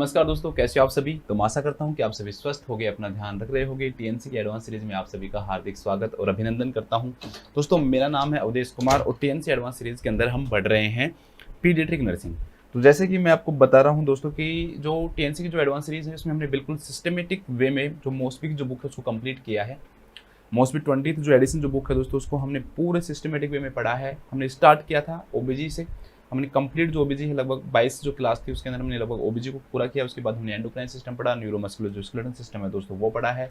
नमस्कार दोस्तों, कैसे हो आप सभी। तो मैं आशा करता हूं कि आप सभी स्वस्थ होंगे, अपना ध्यान रख रहे होंगे। टीएनसी की एडवांस सीरीज में आप सभी का हार्दिक स्वागत और अभिनंदन करता हूं। दोस्तों, मेरा नाम है अवधेश कुमार और टीएनसी एडवांस सीरीज के अंदर हम बढ़ रहे हैं पीडियाट्रिक नर्सिंग। तो जैसे कि मैं आपको बता रहा हूं दोस्तों कि जो टीएनसी की जो एडवांस सीरीज है उसमें हमने बिल्कुल सिस्टमेटिक वे में जो मोस्टली की जो बुक है उसको कंप्लीट किया है। मोस्टली 20th जो एडिशन जो बुक है दोस्तों उसको हमने पूरे सिस्टमेटिक वे में पढ़ा है। हमने स्टार्ट किया था ओबीजी से, हमने कंप्लीट जो ओबीजी है लगभग 22 जो क्लास थी उसके अंदर हमने लगभग ओबीजी को पूरा किया। उसके बाद हमने एंडोक्राइन सिस्टम पढ़ा, न्यूरोमस्कुलर जो स्केलेटल सिस्टम है दोस्तों वो पढ़ा है।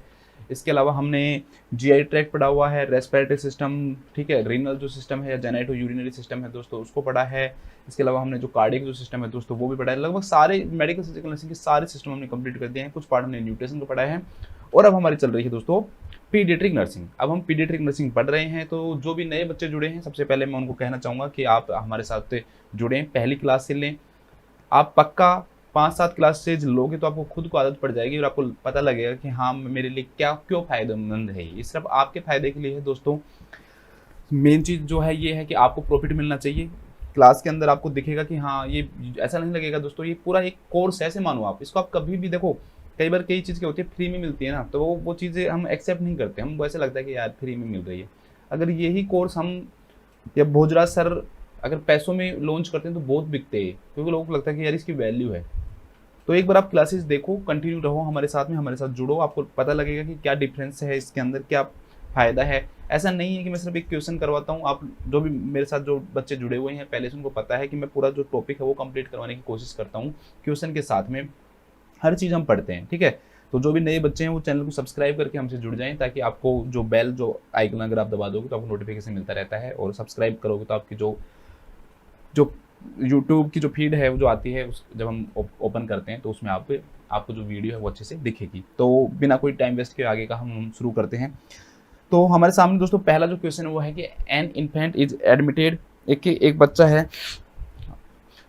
इसके अलावा हमने जीआई ट्रैक पढ़ा हुआ है, रेस्पिरेटरी सिस्टम, ठीक है, रीनल जो सिस्टम है या जेनाइटो यूरिनरी सिस्टम है दोस्तों उसको पढ़ा है। इसके अलावा हमने जो कार्डियक जो सिस्टम है दोस्तों वो भी पढ़ा है। लगभग सारे मेडिकल सर्जिकल नर्सिंग के सारे सिस्टम हमने कंप्लीट कर दिए हैं। कुछ पार्ट हमने न्यूट्रिशन को पढ़ा है और अब हमारी चल रही है दोस्तों पीडियाट्रिक नर्सिंग। अब हम पीडियाट्रिक नर्सिंग पढ़ रहे हैं। तो जो भी नए बच्चे जुड़े हैं सबसे पहले मैं उनको कहना चाहूँगा कि आप हमारे साथ जुड़ें, पहली क्लास से लें। आप पक्का 5-7 क्लास से लोगे तो आपको खुद को आदत पड़ जाएगी और आपको पता लगेगा कि हाँ मेरे लिए क्या क्यों फ़ायदेमंद है। ये सिर्फ आपके फ़ायदे के लिए है दोस्तों। मेन चीज़ जो है ये है कि आपको प्रॉफिट मिलना चाहिए। क्लास के अंदर आपको दिखेगा कि हाँ ये ऐसा नहीं लगेगा दोस्तों ये पूरा एक कोर्स है। ऐसे मानो आप इसको, आप कभी भी देखो, कई बार कई चीज़ क्या होती है फ्री में मिलती है ना, तो वो चीज़ें हम एक्सेप्ट नहीं करते। हम वैसे लगता है कि यार फ्री में मिल रही है। अगर यही कोर्स हम या भोजराज सर अगर पैसों में लॉन्च करते हैं तो बहुत बिकते हैं, क्योंकि लोगों को लगता है कि यार इसकी वैल्यू है। तो एक बार आप क्लासेस देखो, कंटिन्यू रहो हमारे साथ में, हमारे साथ जुड़ो, आपको पता लगेगा कि क्या डिफरेंस है इसके अंदर, क्या फ़ायदा है। ऐसा नहीं है कि मैं सिर्फ एक क्वेश्चन करवाता हूँ। आप जो भी मेरे साथ जो बच्चे जुड़े हुए हैं पहले से उनको पता है कि मैं पूरा जो टॉपिक है वो कंप्लीट करवाने की कोशिश करता हूँ। क्वेश्चन के साथ में हर चीज़ हम पढ़ते हैं, ठीक है। तो जो भी नए बच्चे हैं वो चैनल को सब्सक्राइब करके हमसे जुड़ जाएं, ताकि आपको जो बेल जो आइकन अगर आप दबा दोगे तो आपको नोटिफिकेशन मिलता रहता है, और सब्सक्राइब करोगे तो आपकी जो जो यूट्यूब की जो फीड है वो जो आती है उस जब हम ओपन करते हैं तो उसमें आपको जो वीडियो है वो अच्छे से दिखेगी। तो बिना कोई टाइम वेस्ट के आगे का हम शुरू करते हैं। तो हमारे सामने दोस्तों पहला जो क्वेश्चन है वो है कि एन इन्फेंट इज एडमिटेड, एक बच्चा है,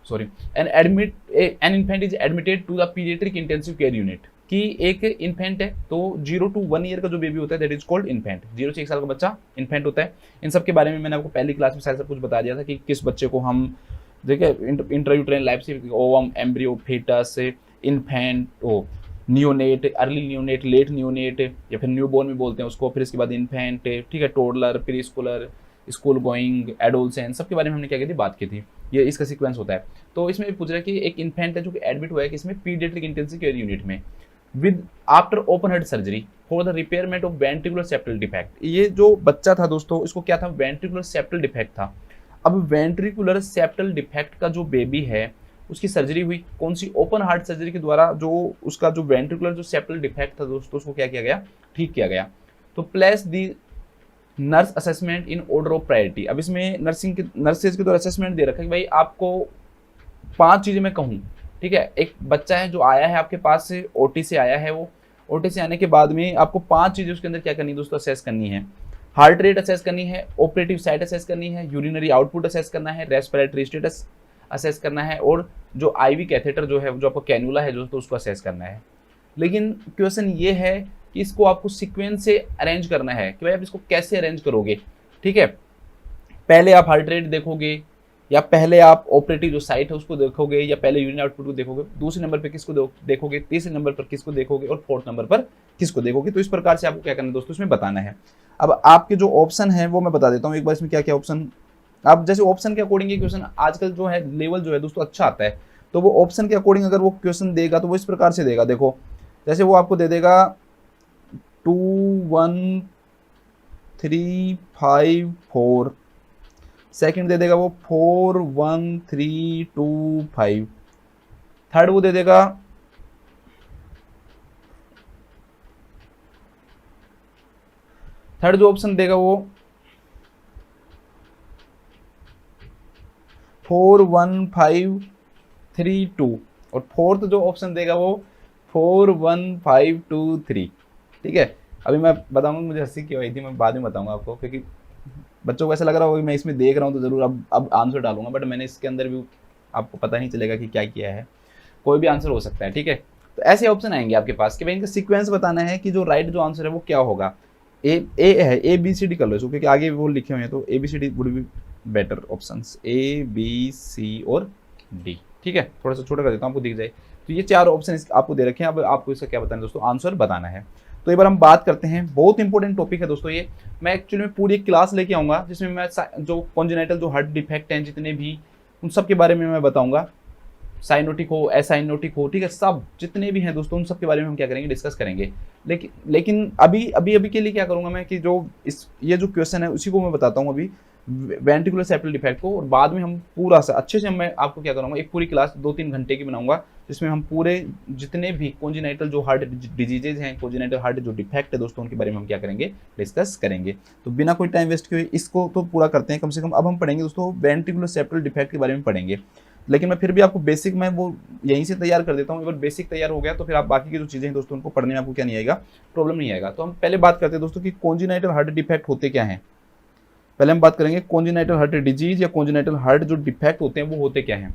sorry, an infant is admitted to the paediatric intensive care unit. कि एक इन्फेंट है तो 0 to 1 ईयर का जो बेबी होता है दैट इज कॉल्ड इन्फेंट। 0 से 1 साल का बच्चा इन्फेंट होता है। इन सब के बारे में मैंने आपको पहली क्लास में शायद सब कुछ बता दिया था कि किस बच्चे को हम देखिए intrauterine life ovum, embryo, foetus, infant, neonate, early neonate, late neonate या फिर न्यूबॉर्न में बोलते हैं उसको, फिर इसके बाद इन्फेंट, ठीक है, toddler, pre Schuler, school going, adolescent, सबके बारे में हमने क्या की थी बात की थी। ये इसका सीक्वेंस होता है। तो इसमें भी पूछ रहा है कि एक इन्फेंट है जो कि एडमिट हुआ है कि इसमें पीडियाट्रिक इंटेंसिव केयर यूनिट में with after open heart surgery for the repayment of ventricular septal defect. ये जो बच्चा था दोस्तों इसको क्या था, वेंट्रिकुलर सेप्टल डिफेक्ट था। अब वेंट्रिकुलर सेप्टल डिफेक्ट का जो बेबी है उसकी सर्जरी हुई कौन सी, ओपन हार्ट सर्जरी के द्वारा। जो उसका जो वेंट्रिकुलर जो सेप्टल डिफेक्ट था दोस्तों उसको क्या किया गया, ठीक किया गया। तो place the nurse assessment in order of priority. अब इसमें नर्सेज के द्वारा असेसमेंट दे रखा है कि भाई आपको 5 चीज़ें मैं कहूँ, ठीक है। एक बच्चा है जो आया है आपके पास से, ओटी से आया है, वो ओटी से आने के बाद में आपको 5 चीज़ें उसके अंदर क्या करनी है दोस्तों, असेस करनी है। हार्ट रेट असेस करनी है, ऑपरेटिव साइट असेस करनी है, यूरिनरी आउटपुट असेस करना है, रेस्पिरेटरी स्टेटस असेस करना है, और जो आईवी कैथेटर जो है जो आपका कैनुला है दोस्तों उसको असेस करना है। लेकिन क्वेश्चन ये है कि इसको आपको सीक्वेंस से अरेंज करना है कि भाई आप इसको कैसे अरेंज करोगे, ठीक है। पहले आप हार्ट रेट देखोगे, या पहले आप ऑपरेटिव जो साइट है उसको देखोगे, या पहले यूरिन आउटपुट को देखोगे, दूसरे नंबर पर किसको देखोगे, तीसरे नंबर पर किसको देखोगे, और फोर्थ नंबर पर किसको देखोगे। तो इस प्रकार से आपको क्या करना है दोस्तों इसमें बताना है। अब आपके जो ऑप्शन है वो मैं बता देता हूँ एक बार इसमें क्या क्या ऑप्शन। आप जैसे ऑप्शन के अकॉर्डिंग ये क्वेश्चन आजकल जो है लेवल जो है दोस्तों अच्छा आता है। तो वो ऑप्शन के अकॉर्डिंग अगर वो क्वेश्चन देगा तो वो इस प्रकार से देगा, देखो जैसे वो आपको दे देगा 2 1 3 5 4, सेकंड दे देगा वो 4 1 3 2 5, थर्ड वो दे देगा थर्ड जो ऑप्शन देगा वो 4 1 5 3 2, और फोर्थ जो ऑप्शन देगा वो 4 1 5 2 3, ठीक है। अभी मैं बताऊंगा, मुझे हंसी क्यों आई थी मैं बाद में बताऊंगा आपको, क्योंकि बच्चों को ऐसा लग रहा होगा मैं इसमें देख रहा हूँ तो ज़रूर अब आंसर डालूंगा, बट मैंने इसके अंदर भी आपको पता नहीं चलेगा कि क्या किया है। कोई भी आंसर हो सकता है, ठीक है। तो ऐसे ऑप्शन आएंगे आपके पास कि भाई इनका सीक्वेंस बताना है कि जो राइट जो आंसर है वो क्या होगा। ए है, ए बी सी डी कर लो इसको, क्योंकि आगे वो लिखे हुए हैं, तो A B C D would be better options, A B C और डी, ठीक है। थोड़ा सा छोटा कर देता हूँ आपको दिख जाए। तो ये 4 ऑप्शन आपको दे रखे हैं। अब आपको इसका क्या बताना है दोस्तों, आंसर बताना है। तो एक बार हम बात करते हैं, बहुत इंपॉर्टेंट टॉपिक है दोस्तों ये। मैं एक्चुअली में पूरी क्लास लेके आऊँगा जिसमें मैं जो कॉन्जेनिटल जो हार्ट डिफेक्ट हैं जितने भी, उन सब के बारे में मैं बताऊँगा। साइनोटिक हो, एसाइनोटिक हो, ठीक है, सब जितने भी हैं दोस्तों उन सब के बारे में हम क्या करेंगे, डिस्कस करेंगे। लेकिन अभी के लिए क्या करूँगा मैं कि जो ये जो क्वेश्चन है उसी को मैं बताता हूँ अभी, वेंट्रिकुलर सेप्टल डिफेक्ट को, और बाद में हम पूरा सा अच्छे से मैं आपको क्या करूँगा, एक पूरी क्लास 2-3 घंटे की बनाऊंगा जिसमें हम पूरे जितने भी कॉन्जेनिटल जो हार्ट डिजीजेज हैं, कॉन्जेनिटल हार्ट जो डिफेक्ट है दोस्तों, उनके बारे में हम क्या करेंगे, डिस्कस करेंगे। तो बिना कोई टाइम वेस्ट किए इसको तो पूरा करते हैं कम से कम। अब हम पढ़ेंगे दोस्तों वेंट्रिकुलर सेप्टल डिफेक्ट के बारे में पढ़ेंगे, लेकिन मैं फिर भी आपको बेसिक मैं वो यहीं से तैयार कर देता हूँ। अगर बेसिक तैयार हो गया तो फिर आप बाकी की जो चीज़ें हैं दोस्तों उनको पढ़ने में आपको क्या नहीं आएगा, प्रॉब्लम नहीं आएगा। तो हम पहले बात करते हैं दोस्तों कि कॉन्जेनिटल हार्ट डिफेक्ट होते क्या हैं। पहले हम बात करेंगे कॉन्जेनिटल हार्ट डिजीज या कॉन्जेनिटल हार्ट जो डिफेक्ट होते हैं वो होते क्या हैं।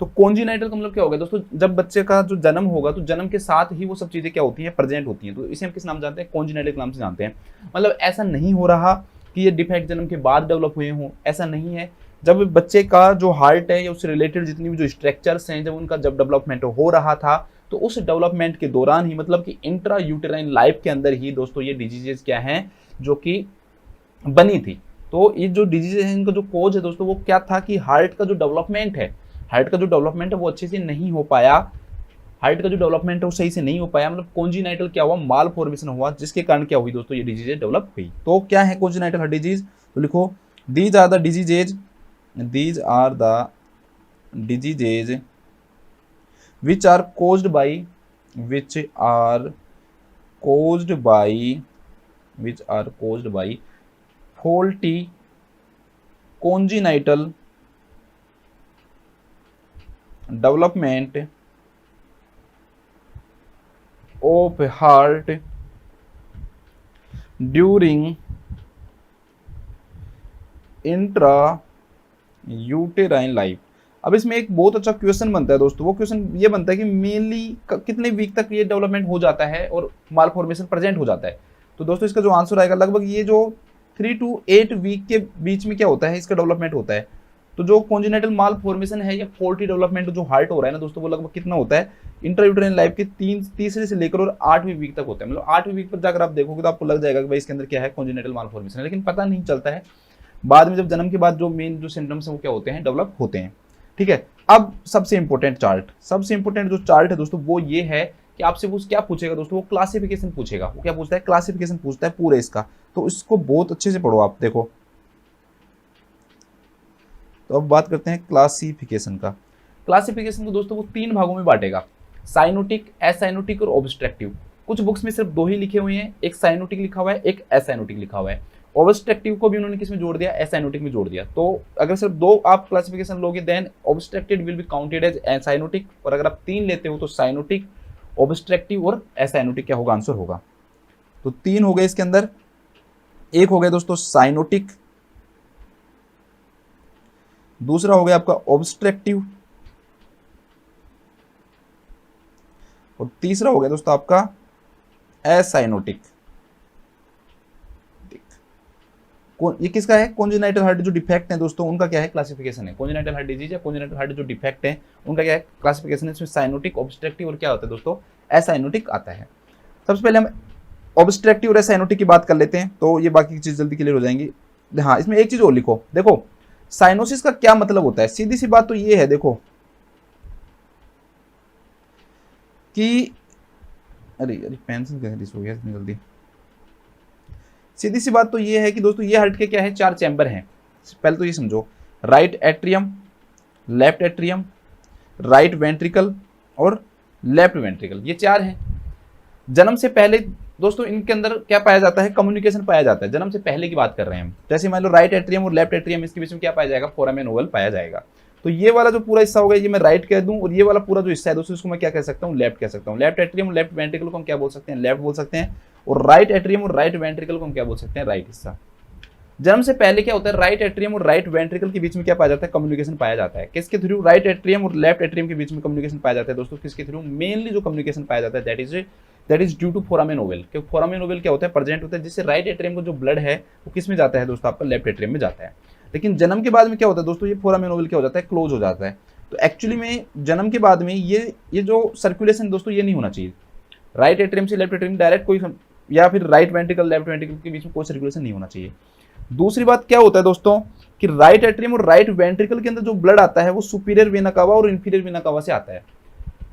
तो कॉन्जेनिटल का मतलब क्या होगा दोस्तों, जब बच्चे का जो जन्म होगा तो जन्म के साथ ही वो सब चीज़ें क्या होती हैं, प्रेजेंट होती हैं। तो इसे हम किस नाम जानते हैं, कॉन्जेनिटल के नाम से जानते हैं। मतलब ऐसा नहीं हो रहा कि ये डिफेक्ट जन्म के बाद डेवलप हुए हों, ऐसा नहीं है। जब बच्चे का जो हार्ट है या उससे रिलेटेड जितनी भी जो स्ट्रक्चर्स हैं, जब उनका जब डेवलपमेंट हो रहा था तो उस डेवलपमेंट के दौरान ही, मतलब कि इंट्रा यूटेराइन लाइफ के अंदर ही दोस्तों ये डिजीजेज क्या हैं जो कि बनी थी। तो ये जो डिजीज है इनका जो कोज है दोस्तों वो क्या था कि हार्ट का जो डेवलपमेंट है, हार्ट का जो डेवलपमेंट है वो अच्छे से नहीं हो पाया, हार्ट का जो डेवलपमेंट है वो सही से नहीं हो पाया। मतलब कॉन्जेनिटल क्या हुआ, माल फॉर्मेशन हुआ, जिसके कारण क्या हुई दोस्तों, ये डिजीज डेवलप हुई। तो क्या है कॉन्जेनिटल हार्ट डिजीज, तो लिखो these are the diseases which are caused by faulty congenital development of heart during intrauterine life। अब इसमें एक बहुत अच्छा क्वेश्चन बनता है दोस्तों, वो क्वेश्चन ये बनता है कि मेनली कितने वीक तक ये डेवलपमेंट हो जाता है और माल फॉर्मेशन प्रेजेंट हो जाता है। तो दोस्तों इसका जो आंसर आएगा लगभग ये जो 3 to 8 वीक के बीच में क्या होता है, इसका डेवलपमेंट होता है। तो जो कॉन्जेनिटल माल फॉर्मेशन है या फॉल्टी डेवलपमेंट जो हार्ट हो रहा है ना दोस्तों, वो लगभग कितना होता है, इंट्रायूटेराइन लाइफ के तीसरे से लेकर और 8वीं वीक तक होता है। मतलब 8वीं वीक पर जाकर आप देखोगे तो आपको लग जाएगा कि भाई इसके अंदर क्या है, कॉन्जेनिटल माल फॉर्मेशन है, लेकिन पता नहीं चलता है। बाद में जब जन्म के बाद जो मेन जो सिम्टम्स हैं वो क्या होते हैं, डेवलप होते हैं। ठीक है, अब सबसे इंपॉर्टेंट जो चार्ट है दोस्तों वो ये है कि आपसे वो क्या पूछेगा दोस्तों, वो क्लासिफिकेशन पूछेगा। वो क्या पूछता है, क्लासिफिकेशन पूछता है पूरे इसका। तो इसको बहुत अच्छे से पढ़ो आप, देखो। तो अब बात करते हैं क्लासिफिकेशन का। क्लासिफिकेशन को दोस्तों वो 3 भागों में बांटेगा, साइनोटिक, एसाइनोटिक और ऑब्स्ट्रक्टिव। कुछ बुक्स में सिर्फ 2 ही लिखे हुए हैं, एक साइनोटिक लिखा हुआ है, एक एसाइनोटिक लिखा हुआ है। ऑब्स्ट्रक्टिव को भी उन्होंने किसमें जोड़ दिया, एसाइनोटिक में जोड़ दिया। तो अगर सिर्फ 2 आप क्लासिफिकेशन लोगे then obstructed will be counted as acyanotic, और अगर आप 3 लेते हो तो साइनोटिक, ऑब्स्ट्रक्टिव और एसाइनोटिक क्या होगा, आंसर होगा। तो 3 हो गए इसके अंदर। एक हो गया दोस्तों साइनोटिक, दूसरा हो गया आपका ऑब्स्ट्रक्टिव, और तीसरा हो गया दोस्तों आपका एसाइनोटिक। ये किसका है, कॉन्जेनिटल हार्ट जो डिफेक्ट है दोस्तों उनका क्या है, क्लासिफिकेशन है। कॉन्जेनिटल हार्ट डिजीज या कॉन्जेनिटल हार्ट जो डिफेक्ट है उनका क्या है, क्लासिफिकेशन है। इसमें साइनोटिक, ऑब्स्ट्रक्टिव और क्या होता है दोस्तों, एसाइनोटिक आता है। सबसे पहले हम ऑब्स्ट्रक्टिव और एसाइनोटिक की बात कर लेते हैं, तो ये बाकी की चीज जल्दी क्लियर हो जाएंगी। हाँ, इसमें एक चीज और लिखो, देखो साइनोसिस का क्या मतलब होता है। सीधी सी बात तो ये है, देखो कि अरे पेंसिल कैसे हो गया इतनी जल्दी। सीधी सी बात तो ये है कि दोस्तों ये हार्ट के क्या है, 4 चैम्बर हैं। पहले तो ये समझो, right atrium, left atrium, right ventricle और लेफ्ट वेंट्रिकल, ये 4 हैं। जन्म से पहले दोस्तों इनके अंदर क्या पाया जाता है, कम्युनिकेशन पाया जाता है। जन्म से पहले की बात कर रहे हैं हम। जैसे मान लो राइट एट्रियम और लेफ्ट एट्रियम, इसके बीच में क्या पाया जाएगा, फोरामेन ओवल पाया जाएगा। तो ये वाला जो पूरा हिस्सा होगा ये मैं राइट कह दूं, और ये वाला पूरा जो हिस्सा है दोस्तों इसको मैं क्या कह सकता हूँ, लेफ्ट कह सकता हूँ। लेफ्ट एट्रियम और लेफ्ट वेंट्रिकल को हम क्या बोल सकते हैं, लेफ्ट बोल सकते हैं। और राइट एट्रियम और राइट वेंट्रिकल को हम क्या बोल सकते हैं, राइट हिस्सा। जन्म से पहले क्या होता है, राइट एट्रियम और राइट वेंट्रिकल के बीच में क्या पाया जाता है, कम्युनिकेशन पाया जाता है। किसके थ्रू, राइट एट्रियम और लेफ्ट एट्रियम के बीच में कम्युनिकेशन पाया जाता है दोस्तों। किसके थ्रू, मेनली जो कम्युनिकेशन पाया जाता है that is due to foramen ovale. क्योंकि फोरामेन ओवल क्या होता है, प्रेजेंट होता है, जिससे राइट एट्रियम को जो ब्लड है वो किस में जाता है दोस्तों, आपका लेफ्ट एट्रियम में जाता है। लेकिन जन्म के बाद में क्या होता है दोस्तों, ये फोरामेन ओवल क्या हो जाता है, क्लोज हो जाता है। तो एक्चुअली में जन्म के बाद में ये जो सर्कुलेशन दोस्तों ये नहीं होना चाहिए। राइट एट्रियम से लेफ्ट एट्रियम डायरेक्ट कोई या फिर राइट वेंट्रिकल लेफ्ट वेंट्रिकल के बीच में कोई सर्कुलेशन नहीं होना चाहिए। दूसरी बात क्या होता है दोस्तों कि राइट एट्रियम और राइट वेंट्रिकल के अंदर जो ब्लड आता है वो सुपीरियर वेना कावा और इंफीरियर वेना कावा से आता है।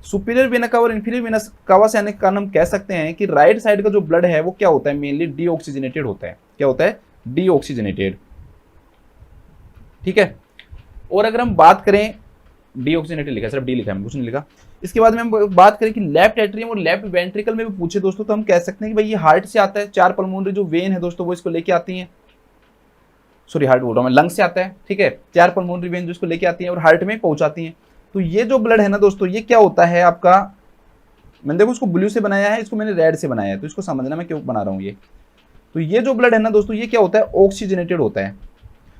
सुपीरियर वेना कावा और इंफीरियर वेना कावा से आने के कारण हम कह सकते हैं कि राइट साइड का जो ब्लड है वो क्या होता है, मेनली डीऑक्सीजनेटेड होता है। क्या होता है? डीऑक्सीजनेटेड। ठीक है। और अगर हम बात करें, डीऑक्सीजनेटेड लिखा है, सिर्फ डी लिखा है, कुछ नहीं लिखा। इसके बाद में हम बात करें कि लेफ्ट एट्रियम और लेफ्ट वेंट्रिकल में भी पूछे दोस्तों तो हम कह सकते हैं कि भाई ये हार्ट से आता है। 4 पल्मोनरी जो वेन है दोस्तों वो इसको लेके आती हैं, सॉरी हार्ट बोल रहा हूं मैं, लंग से आता है। ठीक है, 4 पल्मोनरी वेन जो इसको लेके आती हैं और हार्ट में पहुंचाती हैं। तो ये जो ब्लड है ना दोस्तों ये क्या होता है आपका, मैंने देखो उसको ब्लू से बनाया है, इसको मैंने रेड से बनाया है, तो इसको समझना मैं क्यों बना रहा हूँ ये। तो ये जो ब्लड है ना दोस्तों ये क्या होता है, ऑक्सीजनेटेड होता है।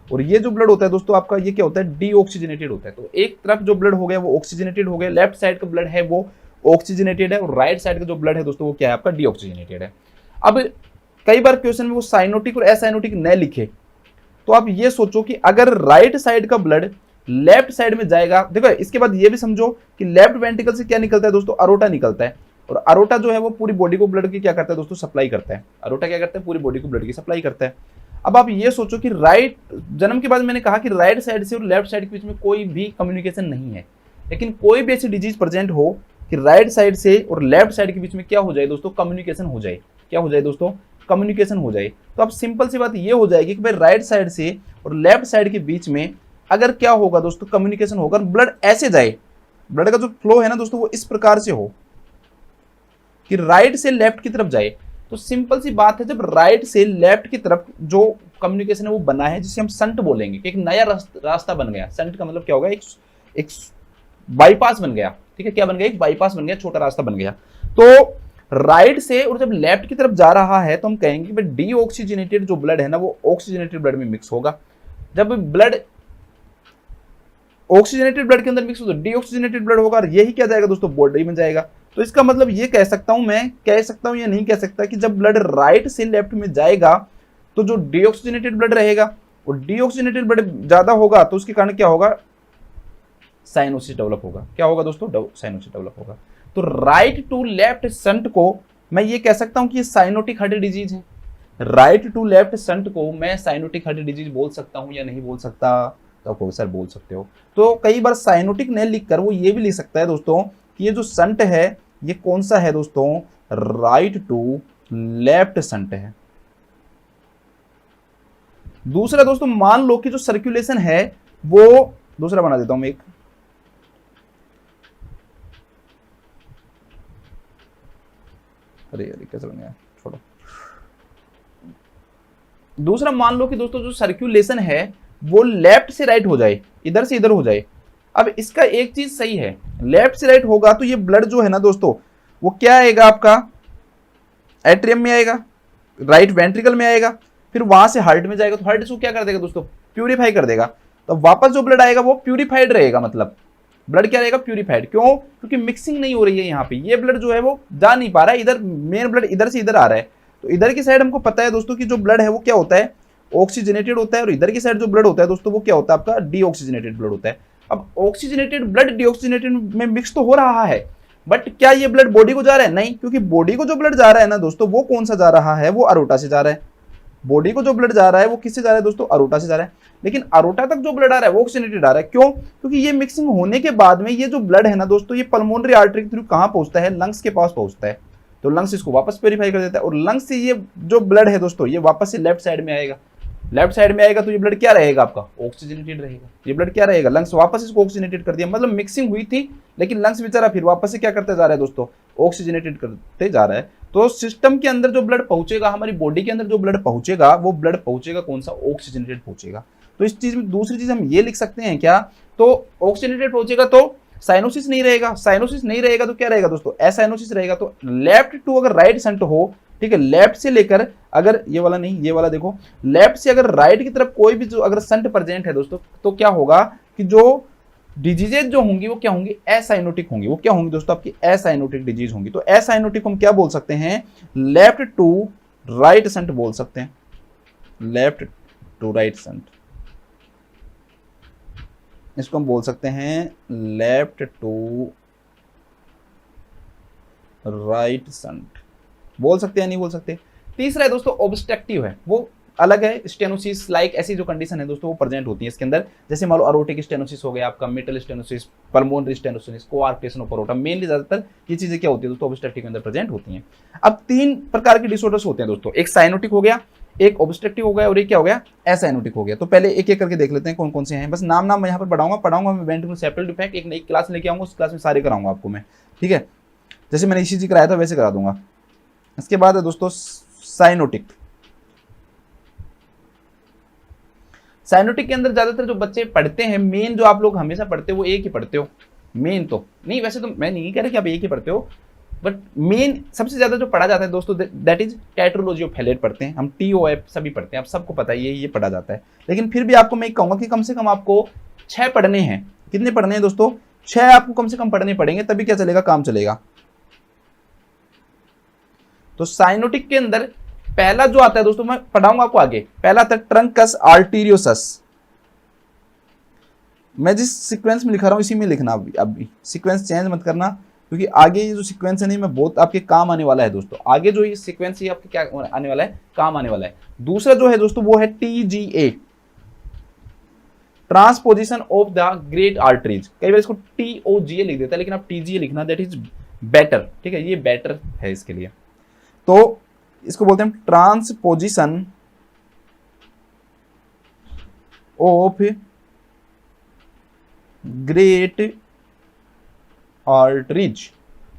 और ये जो ब्लड होता है दोस्तों आपका ये क्या होता है, डीऑक्सीजनेटेड होता है। तो एक तरफ जो ब्लड हो गया वो ऑक्सीजनेटेड हो गया, लेफ्ट साइड का ब्लड है वो ऑक्सीजनेटेड है, और राइट साइड का जो ब्लड है दोस्तों वो क्या है आपका, डीऑक्सीजनेटेड है। अब कई बार क्वेश्चन में वो साइनोटिक और एसाइनोटिक न लिखे तो आप ये सोचो कि अगर राइट साइड का ब्लड लेफ्ट साइड में जाएगा, देखो इसके बाद ये भी समझो कि लेफ्ट वेंट्रिकल से क्या निकलता है दोस्तों, अरोटा निकलता है। और अरोटा जो है वो पूरी बॉडी को ब्लड की क्या करता है दोस्तों, सप्लाई करता है। अरोटा क्या करता है, पूरी बॉडी को ब्लड की सप्लाई करता है। अब आप ये सोचो कि राइट, जन्म के बाद मैंने कहा कि राइट साइड से और लेफ्ट साइड के बीच में कोई भी कम्युनिकेशन नहीं है, लेकिन कोई भी ऐसी डिजीज प्रेजेंट हो कि राइट साइड से और लेफ्ट साइड के बीच में क्या हो जाए दोस्तों, कम्युनिकेशन हो जाए। क्या हो जाए दोस्तों, कम्युनिकेशन हो जाए। तो अब सिंपल सी बात ये हो जाएगी कि भाई राइट साइड से और लेफ्ट साइड के बीच में अगर क्या होगा दोस्तों, कम्युनिकेशन होगा, ब्लड ऐसे जाए, ब्लड का जो फ्लो है ना दोस्तों वो इस प्रकार से हो कि राइट से लेफ्ट की तरफ जाए। तो सिंपल सी बात है, जब राइट से लेफ्ट की तरफ जो कम्युनिकेशन है वो बना है, जिसे हम संट बोलेंगे कि एक नया रास्ता बन गया। संट का मतलब क्या होगा, एक बाईपास बन गया। ठीक है, क्या बन गया, एक बाईपास बन गया, छोटा रास्ता बन गया। तो राइट से और जब लेफ्ट की तरफ जा रहा है तो हम कहेंगे कि डीऑक्सीजनेटेड जो ब्लड है ना वो ऑक्सीजनेटेड ब्लड में मिक्स होगा। जब ब्लड ऑक्सीजनेटेड ब्लड के अंदर मिक्स होगा, डीऑक्सीजनेटेड ब्लड होगा, और यही क्या जाएगा दोस्तों, बॉडी में जाएगा। तो इसका मतलब ये कह सकता हूं, मैं कह सकता हूं या नहीं कह सकता कि जब ब्लड राइट से लेफ्ट में जाएगा तो जो डीऑक्सीजनेटेड ब्लड रहेगा और डीऑक्सीजनेटेड ब्लड ज्यादा होगा तो उसके कारण क्या होगा, साइनोसिस डेवलप होगा। क्या होगा दोस्तों, साइनोसिस डेवलप होगा। तो राइट टू लेफ्ट शंट को मैं ये कह सकता हूं कि ये साइनोटिक हार्ट डिजीज है। राइट टू लेफ्ट शंट को मैं साइनोटिक हार्ट डिजीज बोल सकता हूं या नहीं बोल सकता, तो आपको सर बोल सकते हो। तो कई बार साइनोटिक नहीं लिखकर वो ये भी लिख सकता है दोस्तों कि ये जो शंट है ये कौन सा है दोस्तों, राइट टू लेफ्ट शंट है। दूसरा दोस्तों मान लो कि जो सर्कुलेशन है वो, दूसरा बना देता हूं मैं एक, अरे कैसे बन गया, छोड़ो। दूसरा मान लो कि दोस्तों जो सर्कुलेशन है वो लेफ्ट से राइट हो जाए, इधर से इधर हो जाए। अब इसका एक चीज सही है, लेफ्ट से राइट होगा तो ये ब्लड जो है ना दोस्तों वो क्या आएगा आपका, एट्रियम में आएगा, राइट वेंट्रिकल में आएगा, फिर वहां से हार्ट में जाएगा। तो हार्ट इसको क्या कर देगा दोस्तों, प्यूरिफाई कर देगा। तो वापस जो ब्लड आएगा वो प्यूरिफाइड रहेगा, मतलब ब्लड क्या रहेगा, प्यूरिफाइड। क्यों, क्योंकि मिक्सिंग नहीं हो रही है यहाँ पे, ये ब्लड जो है वो जा नहीं पा रहा है, इधर मेन ब्लड इधर से इधर आ रहा है। तो इधर की साइड हमको पता है दोस्तों कि जो ब्लड है वो क्या होता है, ऑक्सीजनेटेड होता है, और इधर की साइड जो ब्लड होता है दोस्तों वो क्या होता है आपका, डीऑक्सीजनेटेड ब्लड होता है। अब ऑक्सीजनेटेड ब्लड डीऑक्सीजनेटेड में मिक्स तो हो रहा है, बट क्या ये ब्लड बॉडी को जा रहा है, नहीं, क्योंकि बॉडी को जो ब्लड जा रहा है ना दोस्तों वो कौन सा जा रहा है, वो अरोटा से जा रहा है। बॉडी को जो ब्लड जा रहा है वो किससे जा रहा है दोस्तों, अरोटा से जा रहा है। लेकिन अरोटा तक जो ब्लड आ रहा है वो ऑक्सीजनेटेड आ रहा है। क्यों, क्योंकि ये मिक्सिंग होने के बाद में ये जो ब्लड है ना दोस्तों ये पल्मोनरी आर्टरी के थ्रू कहां पहुंचता है, लंग्स के पास पहुंचता है। तो लंग्स इसको वापस प्यूरिफाई कर देता है, और लंग्स से ये जो ब्लड है दोस्तों ये वापस से लेफ्ट साइड में आएगा। लेफ्ट साइड में आएगा तो ये ब्लड क्या रहेगा आपका, ऑक्सीजनेटेड रहेगा। ये ब्लड क्या रहेगा, लंग्स वापस इसको ऑक्सीजनेटेड कर दिया, मतलब मिक्सिंग हुई थी लेकिन लंग्स बेचारा फिर वापस से क्या करते जा रहा है दोस्तों, ऑक्सीजनेटेड करते जा रहा है। तो सिस्टम के अंदर जो ब्लड पहुंचेगा, हमारी बॉडी के अंदर जो ब्लड पहुंचेगा वो ब्लड पहुंचेगा कौन सा, ऑक्सीजनेटेड पहुंचेगा। तो इस चीज में दूसरी चीज हम ये लिख सकते हैं क्या, तो ऑक्सीजनेटेड पहुंचेगा तो साइनोसिस नहीं रहेगा, साइनोसिस नहीं रहेगा तो क्या रहेगा दोस्तों, एसाइनोसिस रहेगा। तो लेफ्ट टू अगर राइट शंट हो, ठीक है, लेफ्ट से लेकर, अगर ये वाला नहीं ये वाला देखो, लेफ्ट से अगर राइट की तरफ कोई भी जो अगर शंट प्रेजेंट है दोस्तों तो क्या होगा कि जो डिजीजेज जो होंगी वो क्या होंगी, एसाइनोटिक होंगी। वो क्या होंगी दोस्तों, आपकी एसाइनोटिक डिजीज होंगी। तो एसाइनोटिक हम क्या बोल सकते हैं, लेफ्ट टू राइट शंट बोल सकते हैं, लेफ्ट टू राइट शंट। इसको हम बोल सकते हैं लेफ्ट टू राइट शंट, बोल सकते हैं नहीं बोल सकते। तीसरा है दोस्तों ऑब्स्ट्रक्टिव है, वो अलग है। स्टेनोसिस लाइक ऐसी जो कंडीशन है दोस्तों वो प्रेजेंट होती है इसके अंदर, जैसे मान लो अरोटिक स्टेनोसिस हो गया आपका, mitral stenosis, pulmonary stenosis, coarctation of aorta, mainly ज्यादातर ये चीजें क्या होती है दोस्तों ऑब्स्ट्रक्टिव के अंदर प्रेजेंट होती हैं। अब 3 प्रकार के डिसऑर्डर्स होते हैं दोस्तों, एक साइनोटिक हो गया, एक ऑब्स्ट्रक्टिव हो गया और एक क्या हो गया एसाइनोटिक हो गया। तो पहले एक एक करके देख लेते हैं कौन कौन से हैं, बस नाम मैं यहाँ पर पढ़ाऊंगा मैं वेंट्रिकुलर सेप्टल डिफेक्ट एक नई क्लास लेके आऊंगा, उस क्लास में सारे कराऊंगा आपको मैं, ठीक है, जैसे मैंने ईसीजी कराया था वैसे करा दूंगा। इसके बाद है दोस्तों साइनोटिक। साइनोटिक के अंदर ज्यादातर जो बच्चे पढ़ते हैं, मेन जो आप लोग हमेशा पढ़ते हो वो एक ही पढ़ते हो, मेन तो नहीं, वैसे तो मैं नहीं कह रहा कि आप एक ही पढ़ते हो, बट मेन सबसे ज्यादा जो पढ़ा जाता है दोस्तों that is tetralogy of Fallot पढ़ते हैं हम, TOF सभी पढ़ते हैं, आप सबको पता है ये पढ़ा जाता है। लेकिन फिर भी आपको मैं कहूंगा कि कम से कम आपको 6 पढ़ने हैं। कितने पढ़ने हैं दोस्तों? 6 आपको कम से कम पढ़ने पड़ेंगे, तभी क्या चलेगा, काम चलेगा। तो साइनोटिक के अंदर पहला जो आता है दोस्तों, मैं पढ़ाऊंगा आपको आगे, पहला आता है ट्रंकस आर्टीरियोसस। मैं जिस सीक्वेंस में लिखा रहा हूं इसी में लिखना, अभी सीक्वेंस चेंज मत करना, क्योंकि आगे ये जो सीक्वेंस है नहीं मैं बहुत आपके काम आने वाला है दोस्तों, आगे जो ये सीक्वेंस है आपके क्या आने वाला है, काम आने वाला है। दूसरा जो है दोस्तों वो है TGA, transposition of the great arteries, कई बार इसको TOGA लिख देता है, लेकिन आप TGA लिखना, दैट इज बेटर, ठीक है, ये बेटर है इसके लिए। तो इसको बोलते हैं ट्रांसपोजिशन ऑफ ग्रेट आर्टरीज।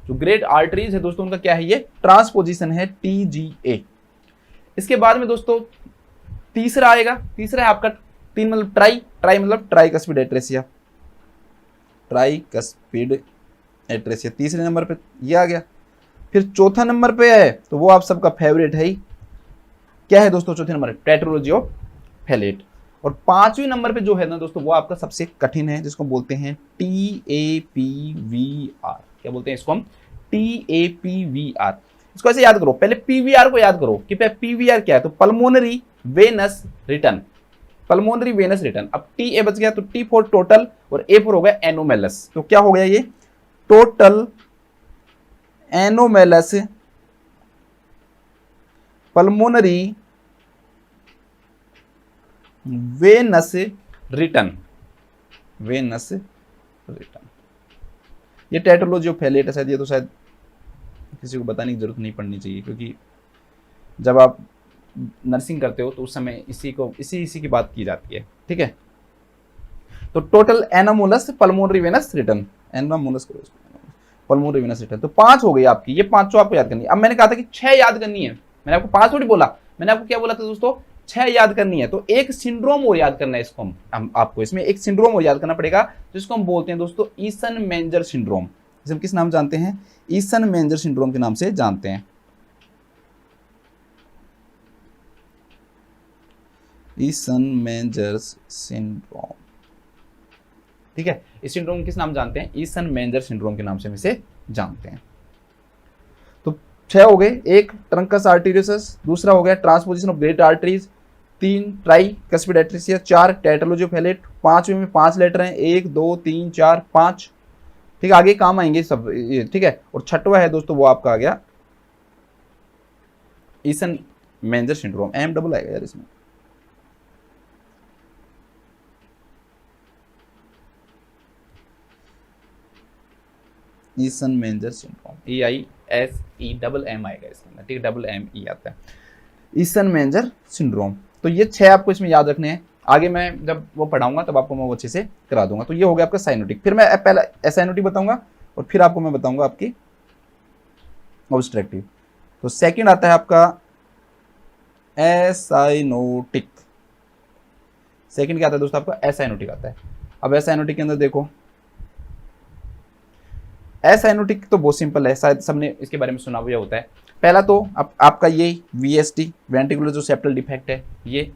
जो ग्रेट आर्टरीज है दोस्तों उनका क्या है, ये ट्रांसपोजिशन है TGA। इसके बाद में दोस्तों तीसरा आएगा, तीसरा है आपका 3 मतलब ट्राई मतलब ट्राइकस्पिड एट्रेसिया, ट्राइकस्पिड एट्रेसिया तीसरे नंबर पे ये आ गया। फिर चौथा नंबर पे है तो वो आप सबका फेवरेट है ही, क्या है दोस्तों चौथे नंबर, टेट्रोलॉजी ऑफ फेलेट। और 5वें नंबर पे जो है ना दोस्तों वो आपका सबसे कठिन है, जिसको बोलते हैं TAPVR। क्या बोलते हैं इसको हम, TAPVR। इसको ऐसे याद करो, पहले PVR को याद करो कि PVR क्या है, तो pulmonary Venus return, pulmonary Venus return. अब TA बच गया तो T फॉर टोटल और A फॉर हो गया एनोमेलस। तो क्या हो गया ये, total anomalous pulmonary Venus return, Venus return. ये टेट्रोलॉजी ऑफ फेलेट है शायद, ये तो शायद किसी को बताने की जरूरत नहीं पड़नी चाहिए, क्योंकि जब आप नर्सिंग करते हो तो उस समय इसी की बात की जाती है, ठीक है। तो total anomalous pulmonary Venus return, anomalous pulmonary Venus return. तो 5 हो गई आपकी, ये 5 आपको याद करनी है। अब मैंने कहा था कि 6 याद करनी है, मैंने आपको 5 थोड़ी बोला, मैंने आपको क्या बोला था दोस्तों, 6 याद करनी है। तो एक सिंड्रोम और याद करना है इसको हम आपको इसमें एक सिंड्रोम और याद करना पड़ेगा, जिसको हम बोलते हैं दोस्तों ईसन मेंजर सिंड्रोम। जिसे हम किस नाम जानते हैं, ईसन मेंजर सिंड्रोम के नाम से जानते हैं। ईसन मेंजर सिंड्रोम, ठीक है। इस सिंड्रोम किस नाम जानते हैं, ईसन मेंजर सिंड्रोम के नाम से हम इसे जानते हैं। तो 6 हो गए, एक ट्रंकस आर्टेरियोसस, दूसरा हो गया transposition of great arteries, 3 tricuspid atresia, 4 tetralogy of Fallot, 5वें में 5 लेटर हैं, 1 2 3 4 5, ठीक है, आगे काम आएंगे सब, ठीक है। और 6वां है दोस्तों वो आपका आ गया ईसन मेंजर सिंड्रोम, M डबल आएगा यार इसमें। ईसन मेंजर सिंड्रोम, EISEMM आएगा इसके अंदर, ठीक है, ME आता है, ईसन मेंजर सिंड्रोम। तो ये 6 आपको इसमें याद रखने हैं, आगे मैं जब वो पढ़ाऊंगा तब आपको मैं वो अच्छे से करा दूंगा। तो ये हो गया आपका साइनोटिक। फिर मैं पहला एसाइनोटिक बताऊंगा और फिर आपको मैं बताऊंगा आपकी ऑब्स्ट्रक्टिव। तो सेकंड आता है आपका एसाइनोटिक। सेकंड क्या आता है दोस्तों आपका, एसाइनोटिक आता है। अब एसाइनोटिक के अंदर देखो, एसाइनोटिक तो बहुत सिंपल है, शायद सबने इसके बारे में सुना हुआ होता है। पहला तो आपका ये VSD वेंट्रिकुलर जो सेप्टल डिफेक्ट है ये,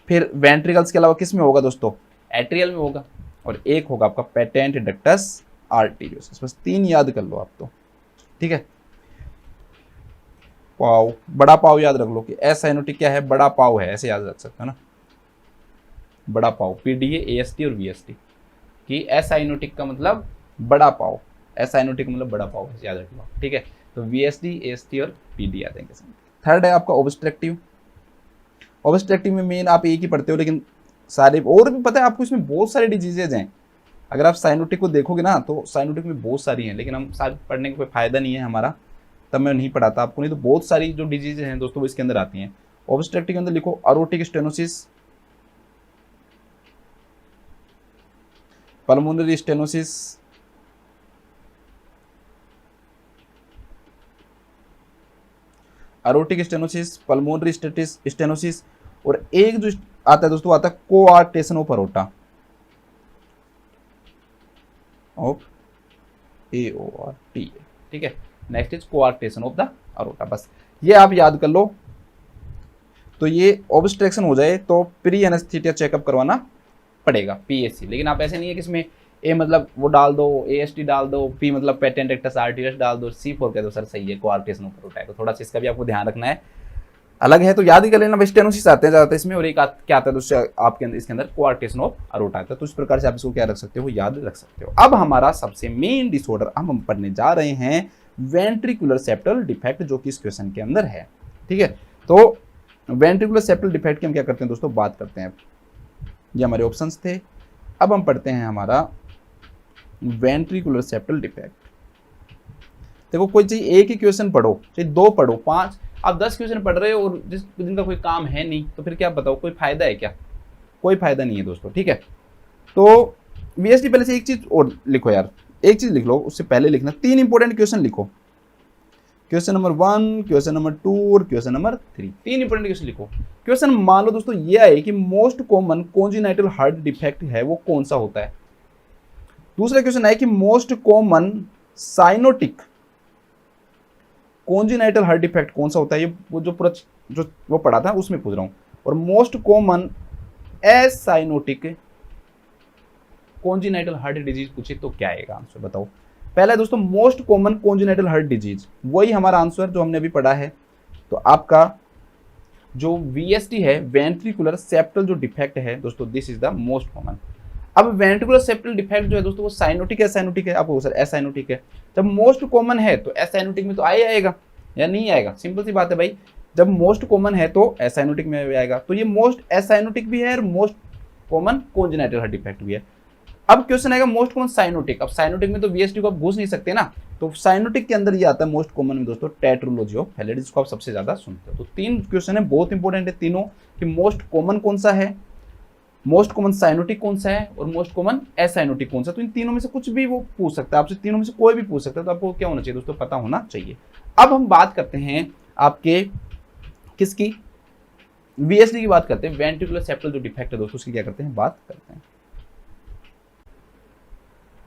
फिर वेंट्रिकल्स के अलावा किस में होगा दोस्तों, एट्रियल में होगा, और एक होगा आपका पेटेंट डक्टस आर्टेरियोसस। बस 3 याद कर लो आप तो, ठीक है। पाव, बड़ा पाव याद रख लो कि एसाइनोटिक क्या है, बड़ा पाव है, ऐसे याद रख सकते हो ना, बड़ा पाव, PDA AST और VSD। कि एसाइनोटिक का मतलब बड़ा पाव, एसाइनोटिक मतलब बड़ा पाव, याद रखना, ठीक है। तो VSD, AST और PD आ जाएंगे। थर्ड है आपका ऑब्स्ट्रक्टिव। ऑब्स्ट्रक्टिव में मेन आप एक ही पढ़ते हो, लेकिन सारे और भी पता है आपको, इसमें बहुत सारे डिजीजेज हैं। अगर आप साइनोटिक को देखोगे ना तो साइनोटिक में बहुत सारी हैं, लेकिन हम सारी पढ़ने का कोई फायदा नहीं है हमारा, तब मैं नहीं पढ़ाता आपको। नहीं तो बहुत सारी जो डिजीजेज हैं दोस्तों वो इसके अंदर आती हैं। ऑब्स्ट्रक्टिव के अंदर लिखो aortic stenosis, pulmonary stenosis, aortic stenosis, pulmonary stenosis, और एक जो आता है दोस्तों आता है coarctation of aorta, of AORTA, ठीक है। Next is coarctation of the aorta, बस ये आप याद कर लो। तो ये ऑब्स्ट्रक्शन हो जाए तो प्री एनेस्थीसिया चेकअप करवाना पड़ेगा, PSC। लेकिन आप ऐसे नहीं है कि इसमें A मतलब वो डाल दो, AST डाल दो, P मतलब पेटेंट एक्टस आर्टियस डाल दो, C4 कह दो, सर सही है, कोआर्टेशन ऑफ अरोटा है। तो थोड़ा सा इसका भी आपको ध्यान रखना है, अलग है तो याद ही कर लेना। स्टेनोसिस आते हैं ज़्यादातर इसमें, और एक क्या आता है दोस्तों आपके अंदर, इसके अंदर कोआर्टेशन ऑफ अरोटा आता है। तो इस प्रकार से आप इसको क्या रख सकते हो, याद रख सकते हो। अब हमारा सबसे मेन डिसऑर्डर हम पढ़ने जा रहे हैं वेंट्रिकुलर सेप्टल डिफेक्ट, जो कि इस क्वेश्चन के अंदर है, ठीक है। तो वेंट्रिकुलर सेप्टल डिफेक्ट की हम क्या करते हैं दोस्तों, बात करते हैं। ये हमारे ऑप्शंस थे। अब हम पढ़ते हैं हमारा वेंट्रिकुलर सेप्टल डिफेक्ट। देखो कोई चाहिए एक ही क्वेश्चन पढ़ो, चाहे 2 पढ़ो, 5, आप 10 क्वेश्चन पढ़ रहे हो और जिनका कोई काम है नहीं, तो फिर क्या बताओ, कोई फायदा है क्या? कोई फायदा नहीं है दोस्तों, ठीक है। तो VSD पहले से एक चीज और लिखो यार, एक चीज लिख लो, उससे पहले लिखना 3 इंपॉर्टेंट क्वेश्चन लिखो। क्वेश्चन नंबर 1, क्वेश्चन नंबर 2 और क्वेश्चन नंबर 3, 3 इंपॉर्टेंट क्वेश्चन लिखो। क्वेश्चन मान लो दोस्तों ये है कि most common congenital heart defect है वो कौन सा होता है। दूसरा क्वेश्चन है कि most common cyanotic congenital heart defect कौन सा होता है, ये वो जो पूरा जो वो पढ़ा था उसमें पूछ रहा हूं। और most common acyanotic congenital heart disease पूछे तो क्या आएगा आंसर, बताओ। पहला है दोस्तों most common congenital heart disease, वही हमारा आंसर जो हमने अभी पढ़ा है। तो आपका जो VSD है वेंट्रिकुलर सेप्टल जो डिफेक्ट है दोस्तों, this is the most common. अब वेंट्रिकुलर सेप्टल डिफेक्ट जो है दोस्तों वो साइनोटिक है, एसाइनोटिक है, आपको सर एसाइनोटिक है। जब मोस्ट कॉमन है तो एसाइनोटिक में तो आएगा या नहीं आएगा, सिंपल सी बात है भाई। जब मोस्ट कॉमन है तो एसाइनोटिक में आएगा, तो ये मोस्ट एसाइनोटिक भी है और most common congenital heart defect भी है। अब क्वेश्चन आएगा मोस्ट कॉमन साइनोटिक। अब साइनोटिक में तो VSD को आप घुस नहीं सकते ना, तो साइनोटिक के अंदर ये आता है मोस्ट कॉमन में दोस्तों टेट्रोलॉजी ऑफ फैलेट, जिसको आप सबसे ज्यादा सुनते हो। तो 3 क्वेश्चन है, बहुत इंपॉर्टेंट है तीनों, कि मोस्ट कॉमन कौन सा है, मोस्ट कॉमन साइनोटिक कौन सा है और मोस्ट कॉमन एसाइनोटिक कौन सा। तो इन तीनों में से कुछ भी वो पूछ सकता है आपसे, तीनों में से कोई भी पूछ सकता है। तो आपको क्या होना चाहिए दोस्तों, पता होना चाहिए। अब हम बात करते हैं आपके किसकी, VSD की बात करते हैं। वेंट्रिकुलर सेप्टल जो डिफेक्ट है दोस्तों उसकी क्या करते हैं, बात करते हैं।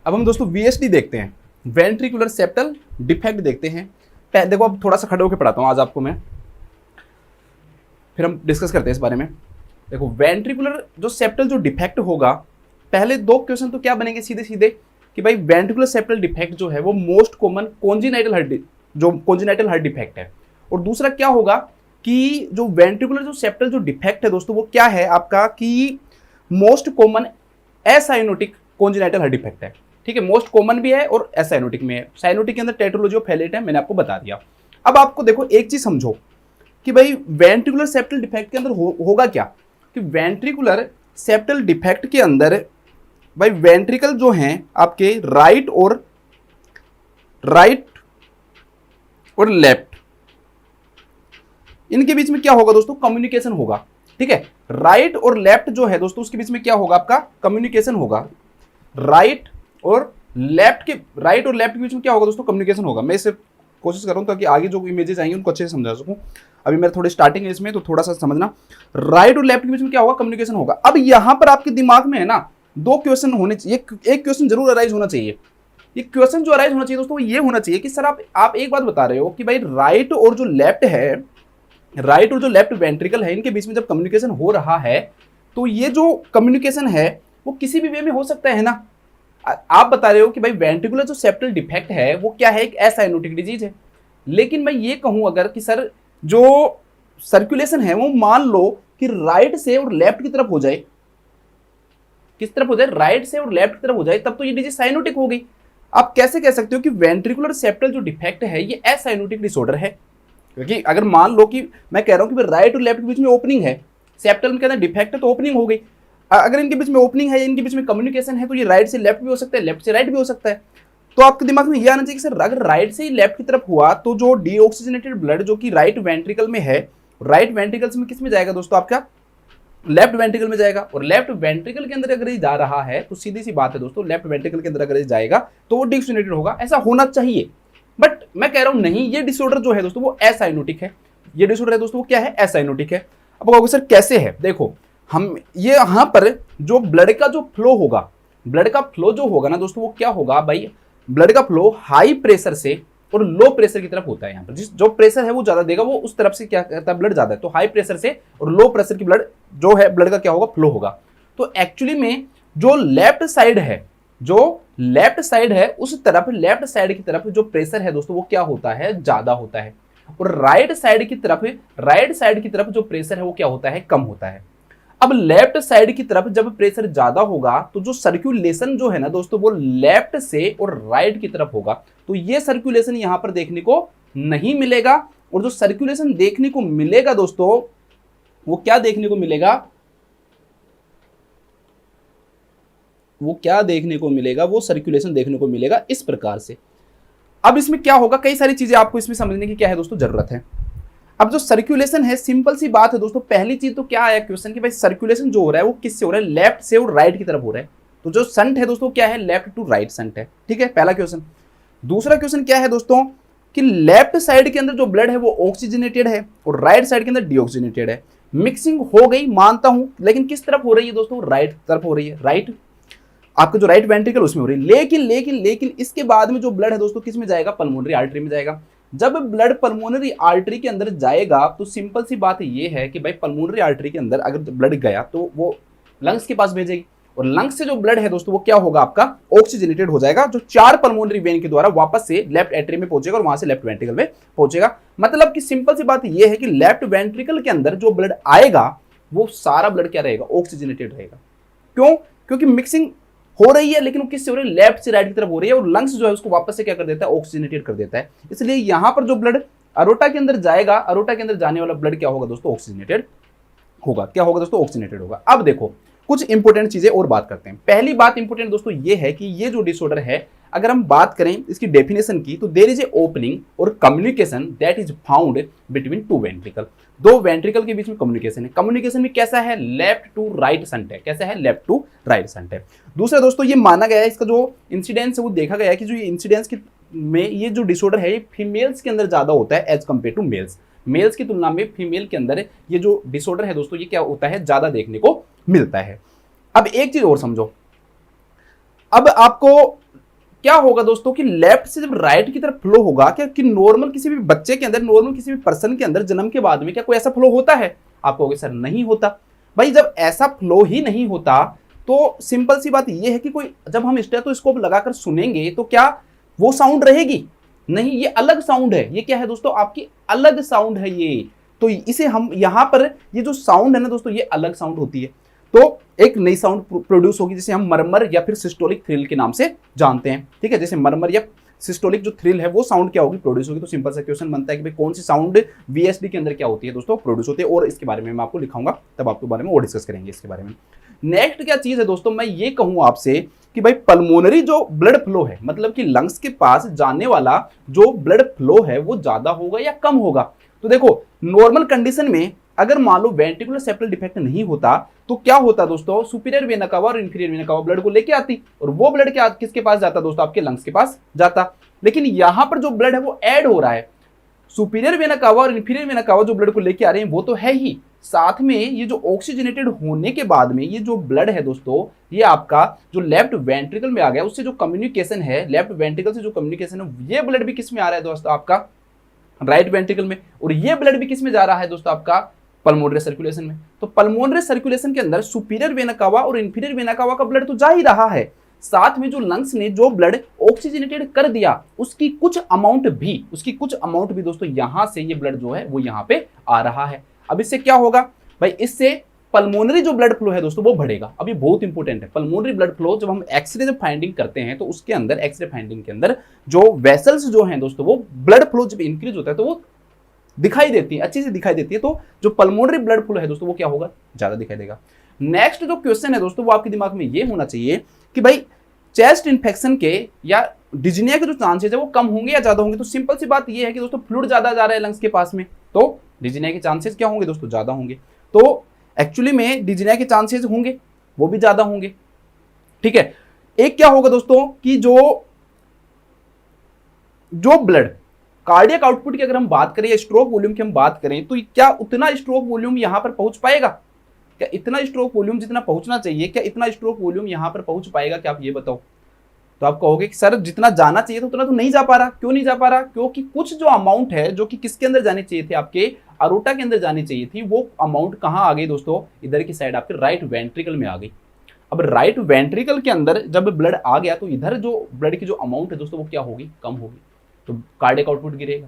अब हम दोस्तों VSD देखते हैं, वेंट्रिकुलर सेप्टल डिफेक्ट देखते हैं। देखो अब थोड़ा सा खड़े होकर पढ़ाता हूं आज आपको मैं, फिर हम डिस्कस करते हैं इस बारे में। देखो वेंट्रिकुलर जो सेप्टल जो डिफेक्ट होगा, पहले 2 क्वेश्चन तो क्या बनेंगे सीधे सीधे कि भाई वेंट्रिकुलर सेप्टल डिफेक्ट जो है वो most common congenital heart defect है। और दूसरा क्या होगा कि जो वेंट्रिकुलर जो सेप्टल जो डिफेक्ट है दोस्तों वो क्या है आपका, कि most common acyanotic congenital heart defect है, ठीक है। मोस्ट कॉमन भी है और एसाइनोटिक में है। साइनोटिक के अंदर टेट्रोलॉजी ऑफ फैलेट है, मैंने आपको बता दिया। अब आपको देखो एक चीज समझो कि भाई वेंट्रिकुलर सेप्टल डिफेक्ट के अंदर होगा क्या, कि वेंट्रिकुलर सेप्टल डिफेक्ट के अंदर भाई वेंट्रिकल जो हैं आपके राइट और लेफ्ट, इनके बीच में क्या होगा दोस्तों, कम्युनिकेशन होगा, ठीक है। राइट और लेफ्ट जो है दोस्तों उसके बीच में क्या होगा, आपका कम्युनिकेशन होगा। राइट और लेफ्ट के बीच में क्या होगा दोस्तों, कम्युनिकेशन होगा। मैं इसे कोशिश कर रहा हूं ताकि आगे जो इमेजेस आएंगे उनको अच्छे से समझा सकूं। अभी मेरे थोड़ी स्टार्टिंग है इसमें, तो थोड़ा सा समझना। राइट और लेफ्ट के बीच में क्या होगा, कम्युनिकेशन होगा। अब यहां पर आपके दिमाग में है ना 2 क्वेश्चन होने चाहिए, एक क्वेश्चन जरूर अराइज होना चाहिए। ये क्वेश्चन जो अराइज होना चाहिए दोस्तों ये होना चाहिए कि सर आप एक बात बता रहे हो कि भाई राइट और जो लेफ्ट वेंट्रिकल है इनके बीच में जब कम्युनिकेशन हो रहा है तो ये जो कम्युनिकेशन है वो किसी भी वे में हो सकता है ना। आप बता रहे हो कि भाई वेंट्रिकुलर जो सेप्टल डिफेक्ट है वो क्या है, एक एसाइनोटिक डिजीज है। लेकिन मैं ये कहूं अगर कि सर जो सर्कुलेशन है वो मान लो कि राइट से और लेफ्ट की तरफ हो जाए, किस तरफ हो जाए, राइट से और लेफ्ट की तरफ हो जाए, तब तो ये डिजीज साइनोटिक हो गई। आप कैसे कह सकते हो कि वेंट्रिकुलर सेप्टल जो डिफेक्ट है ये एसाइनोटिक डिसऑर्डर है? क्योंकि अगर मान लो कि मैं कह रहा हूं कि राइट और लेफ्ट के बीच में ओपनिंग है, सेप्टल के अंदर डिफेक्ट है तो ओपनिंग हो गई। अगर इनके बीच में ओपनिंग है या इनके बीच में कम्युनिकेशन है तो ये राइट से लेफ्ट भी हो सकता है, लेफ्ट से राइट भी हो सकता है। तो आपके दिमाग में ये आना चाहिए कि सर अगर राइट से ही लेफ्ट की तरफ हुआ तो जो डीऑक्सीजनेटेड ब्लड जो कि राइट वेंट्रिकल में है, राइट वेंट्रिकल्स में किस में जाएगा दोस्तों, आपका लेफ्ट वेंट्रिकल में जाएगा। और लेफ्ट वेंट्रिकल के अंदर अगर ये जा रहा है तो सीधी सी बात है दोस्तों, लेफ्ट वेंट्रिकल के अंदर अगर ये जाएगा तो वो डीऑक्सीजनेटेड होगा, ऐसा होना चाहिए। बट मैं कह रहा हूं नहीं, ये डिसऑर्डर जो है दोस्तों वो एसाइनोटिक है। ये डिसऑर्डर है दोस्तों वो क्या है, एसाइनोटिक है। अब कहोगे सर कैसे है, देखो हम ये यहाँ पर जो ब्लड का जो फ्लो होगा, ब्लड का फ्लो जो होगा ना दोस्तों वो क्या होगा भाई, ब्लड का फ्लो हाई प्रेशर से और लो प्रेशर की तरफ होता है। यहाँ पर जिस जो प्रेशर है वो ज्यादा देगा वो उस तरफ से क्या करता है, ब्लड ज्यादा है, तो हाई प्रेशर से और लो प्रेशर की ब्लड जो है ब्लड का क्या होगा, फ्लो होगा। तो एक्चुअली में जो लेफ्ट साइड है, जो लेफ्ट साइड है उस तरफ, लेफ्ट साइड की तरफ जो प्रेशर है दोस्तों वो क्या होता है, ज्यादा होता है। और राइट साइड की तरफ, राइट साइड की तरफ जो प्रेशर है वो क्या होता है, कम होता है। अब लेफ्ट साइड की तरफ जब प्रेशर ज्यादा होगा तो जो सर्कुलेशन जो है ना दोस्तों वो लेफ्ट से और राइट की तरफ होगा, तो ये सर्कुलेशन यहां पर देखने को नहीं मिलेगा। और जो सर्कुलेशन देखने को मिलेगा दोस्तों वो क्या देखने को मिलेगा, वो क्या देखने को मिलेगा, वो सर्कुलेशन देखने को मिलेगा इस प्रकार से। अब इसमें क्या होगा, कई सारी चीजें आपको इसमें समझने की क्या है दोस्तों जरूरत है। अब जो सर्कुलेशन है, सिंपल सी बात है दोस्तों, पहली चीज तो क्या आया क्वेश्चन कि भाई सर्कुलेशन जो हो रहा है वो किससे हो रहा है, लेफ्ट से और राइट की तरफ हो रहा है। तो जो संट है दोस्तों क्या है, लेफ्ट टू राइट संट है, ठीक है, पहला क्वेश्चन। दूसरा क्वेश्चन क्या है दोस्तों कि लेफ्ट साइड के अंदर जो ब्लड है वो ऑक्सीजनेटेड है और राइट साइड के अंदर डीऑक्सीजनेटेड है। मिक्सिंग हो गई मानता हूं, लेकिन किस तरफ हो रही है दोस्तों, राइट तरफ हो रही है, राइट, आपका जो राइट वेंट्रिकल उसमें हो रही है। लेकिन लेकिन लेकिन इसके बाद में जो ब्लड है दोस्तों किस में जाएगा, पल्मोनरी आर्टरी में जाएगा। जब ब्लड पल्मोनरी आर्टरी के अंदर जाएगा तो सिंपल सी बात ये है कि भाई पल्मोनरी आर्टरी के अंदर अगर ब्लड गया तो वो लंग्स के पास भेजेगी, और लंग्स से जो ब्लड है दोस्तों वो क्या होगा, आपका ऑक्सीजनेटेड हो जाएगा, जो 4 पल्मोनरी वेन के द्वारा वापस से लेफ्ट एट्रियम में पहुंचेगा और वहां से लेफ्ट वेंट्रिकल में पहुंचेगा। मतलब कि सिंपल सी बात ये है कि लेफ्ट वेंट्रिकल के अंदर जो ब्लड आएगा वो सारा ब्लड क्या रहेगा, ऑक्सीजनेटेड रहेगा। क्यों, क्योंकि मिक्सिंग हो रही है, लेकिन वो किससे हो रही है, लेफ्ट से राइट की तरफ हो रही है, और लंग्स जो है उसको वापस से क्या कर देता है, ऑक्सीजनेटेड कर देता है। इसलिए यहां पर जो ब्लड अरोटा के अंदर जाएगा, अरोटा के अंदर जाने वाला ब्लड क्या होगा दोस्तों, ऑक्सीजनेटेड होगा। क्या होगा दोस्तों, ऑक्सीजनेटेड होगा। अब देखो कुछ इंपॉर्टेंट चीजें और बात करते हैं। पहली बात इंपॉर्टेंट दोस्तों ये है कि ये जो डिसऑर्डर है, अगर हम बात करें इसकी डेफिनेशन की, तो देयर इज ए ओपनिंग और communication that is found between two ventricle. दो वेंट्रिकल के बीच में कम्युनिकेशन है। कम्युनिकेशन भी कैसा है, लेफ्ट टू राइट संट है। कैसा है, लेफ्ट टू राइट संट है। दूसरा दोस्तों ये माना गया है, इसका जो इंसिडेंस है वो देखा गया है कि जो ये इंसिडेंस में ये जो डिसऑर्डर है ये फीमेल्स के अंदर ज्यादा होता है as compare to males. Males की तुलना में फीमेल के अंदर ये जो डिसऑर्डर है दोस्तों ये क्या होता है, ज्यादा देखने को मिलता है। अब एक चीज और समझो, अब आपको क्या होगा दोस्तों कि लेफ्ट से जब राइट की तरफ फ्लो होगा, क्या कि नॉर्मल किसी भी बच्चे के अंदर, नॉर्मल किसी भी पर्सन के अंदर जन्म के बाद में क्या कोई ऐसा फ्लो होता है? आप कहोगे सर नहीं होता। भाई जब ऐसा फ्लो ही नहीं होता तो सिंपल सी बात यह है कि कोई जब हम स्टेथोस्कोप लगाकर सुनेंगे तो क्या वो साउंड रहेगी? नहीं, ये अलग साउंड है। ये क्या है दोस्तों, आपकी अलग साउंड है ये। तो इसे हम यहां पर ये जो साउंड है ना दोस्तों ये अलग साउंड होती है, तो एक नई साउंड प्रोड्यूस होगी जिसे हम मरमर या फिर सिस्टोलिक थ्रिल के नाम से जानते हैं। ठीक है, जैसे मरमर या सिस्टोलिक जो थ्रिल है वो साउंड क्या होगी, प्रोड्यूस होगी। तो सिंपल सा क्वेश्चन बनता है कि भाई कौन सी साउंड वीएसडी के अंदर क्या होती है दोस्तों, प्रोड्यूस होती है। और इसके बारे में मैं आपको लिखाऊंगा, तब आपके बारे में और डिस्कस करेंगे इसके बारे में। नेक्स्ट क्या चीज है दोस्तों, मैं ये कहूं आपसे कि भाई पल्मोनरी जो ब्लड फ्लो है, मतलब कि लंग्स के पास जाने वाला जो ब्लड फ्लो है वो ज्यादा होगा या कम होगा? तो देखो नॉर्मल कंडीशन में अगर मान लो वेंट्रिकुलर सेप्टल डिफेक्ट नहीं होता तो क्या होता दोस्तों, सुपीरियर वेना कावा और इंफीरियर वेना कावा ब्लड को लेके आती, और वो ब्लड क्या किसके पास जाता दोस्तों, आपके लंग्स के पास जाता। लेकिन यहां पर जो ब्लड है वो ऐड हो रहा है, सुपीरियर वेना कावा और इंफीरियर वेना कावा जो ब्लड को लेके आ रहे हैं वो तो है ही, साथ में ये जो ऑक्सीजनेटेड होने के बाद में ये जो ब्लड है दोस्तों ये आपका जो लेफ्ट वेंट्रिकल में आ गया, उससे जो कम्युनिकेशन है, लेफ्ट वेंट्रिकल से जो कम्युनिकेशन है, ये ब्लड भी किस में आ रहा है दोस्तों, आपका राइट वेंट्रिकल में, और ये ब्लड भी किस में जा रहा है दोस्तों, आपका पल्मोनरी सर्कुलेशन में। तो पल्मोनरी सर्कुलेशन के अंदर सुपीरियर वेना कावा और इंफीरियर वेना कावा का ब्लड तो जा ही रहा है, साथ में जो लंग्स ने जो ब्लड ऑक्सीजनेटेड कर दिया उसकी कुछ अमाउंट भी दोस्तों यहां से ये ब्लड जो है वो यहां पे आ रहा है। अब इससे क्या होगा भाई, इससे पल्मोनरी जो ब्लड फ्लो है दोस्तों वो बढ़ेगा। अब ये बहुत इंपॉर्टेंट है, पल्मोनरी ब्लड फ्लो जब हम एक्सरे जब फाइंडिंग करते हैं तो उसके अंदर एक्सरे फाइंडिंग के अंदर जो वेसल्स जो हैं दोस्तों वो ब्लड फ्लो जब इंक्रीज होता है तो वो दिखाई देती है, अच्छी से दिखाई देती है। तो जो पल्मोनरी ब्लड फ्लो है दोस्तों वो क्या होगा, ज्यादा दिखाई देगा। नेक्स्ट जो क्वेश्चन है दोस्तों वो आपके दिमाग में ये होना चाहिए कि भाई चेस्ट इन्फेक्शन के या डिजनिया के जो चांसेस है वो कम होंगे या ज्यादा होंगे। तो सिंपल सी बात ये है कि दोस्तों फ्लूइड ज्यादा जा रहा है लंग्स के पास में, तो डिजनिया के चांसेस क्या होंगे दोस्तों, ज्यादा होंगे। तो एक्चुअली में डिजनिया के चांसेस होंगे वो भी ज्यादा होंगे। ठीक है, एक क्या होगा दोस्तों कि जो ब्लड कार्डियक आउटपुट की अगर हम बात करें या स्ट्रोक वॉल्यूम की हम बात करें तो क्या उतना स्ट्रोक वॉल्यूम यहां पर पहुंच पाएगा, क्या इतना स्ट्रोक वॉल्यूम जितना पहुंचना चाहिए क्या इतना स्ट्रोक वॉल्यूम यहां पर पहुंच पाएगा, क्या आप ये बताओ। तो आप कहोगे कि सर जितना जाना चाहिए था उतना तो नहीं जा पा रहा। क्यों नहीं जा पा रहा, क्योंकि कुछ जो अमाउंट है जो कि किसके अंदर जानी चाहिए थी, आपके अरोटा के अंदर जानी चाहिए थी, वो अमाउंट कहां आ गई दोस्तों, इधर की साइड आपके राइट वेंट्रिकल में आ गई। अब राइट वेंट्रिकल के अंदर जब ब्लड आ गया तो इधर जो ब्लड की जो अमाउंट है दोस्तों वो क्या होगी, कम होगी, तो कार्डियक आउटपुट गिरेगा।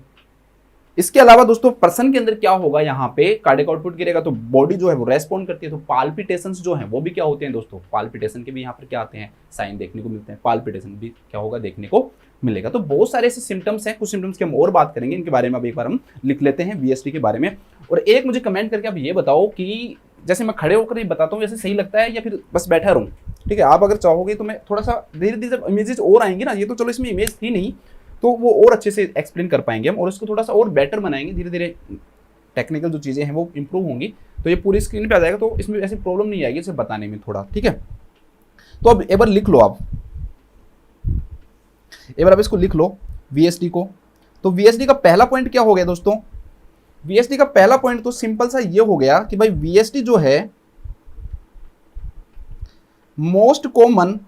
इसके अलावा दोस्तों पर्सन के अंदर क्या होगा, यहाँ पे कार्डियक आउटपुट गिरेगा तो बॉडी जो है वो रेस्पॉन्ड करती है। तो पाल्पिटेशंस जो हैं वो भी क्या होते हैं दोस्तों, पाल्पिटेशन के भी यहाँ पर क्या आते हैं, साइन देखने को मिलते हैं, पाल्पिटेशन भी क्या होगा, देखने को मिलेगा। तो बहुत सारे ऐसे सिम्टम्स हैं, कुछ सिम्टम्स की हम और बात करेंगे, इनके बारे में अब एक बार हम लिख लेते हैं VSD के बारे में। और एक मुझे कमेंट करके आप ये बताओ कि जैसे मैं खड़े होकर ये बताता हूँ वैसे सही लगता है या फिर बस बैठा रहूँ। ठीक है, आप अगर चाहोगे तो मैं थोड़ा सा धीरे धीरे जब इमेजेस और आएंगे ना, ये तो चलो इसमें इमेज थी नहीं तो वो और अच्छे से एक्सप्लेन कर पाएंगे हम और इसको थोड़ा सा और बेटर बनाएंगे, धीरे धीरे टेक्निकल जो चीज़ें हैं वो इंप्रूव होंगी तो ये पूरी स्क्रीन पे आ जाएगा, तो इसमें ऐसी प्रॉब्लम नहीं आएगी इसे बताने में थोड़ा। ठीक है, तो अब एक बार लिख लो आप, एक बार आप इसको लिख लो VSD को। तो VSD का पहला पॉइंट क्या हो गया दोस्तों, VSD का पहला पॉइंट तो सिंपल सा ये हो गया कि भाई VSD जो है most common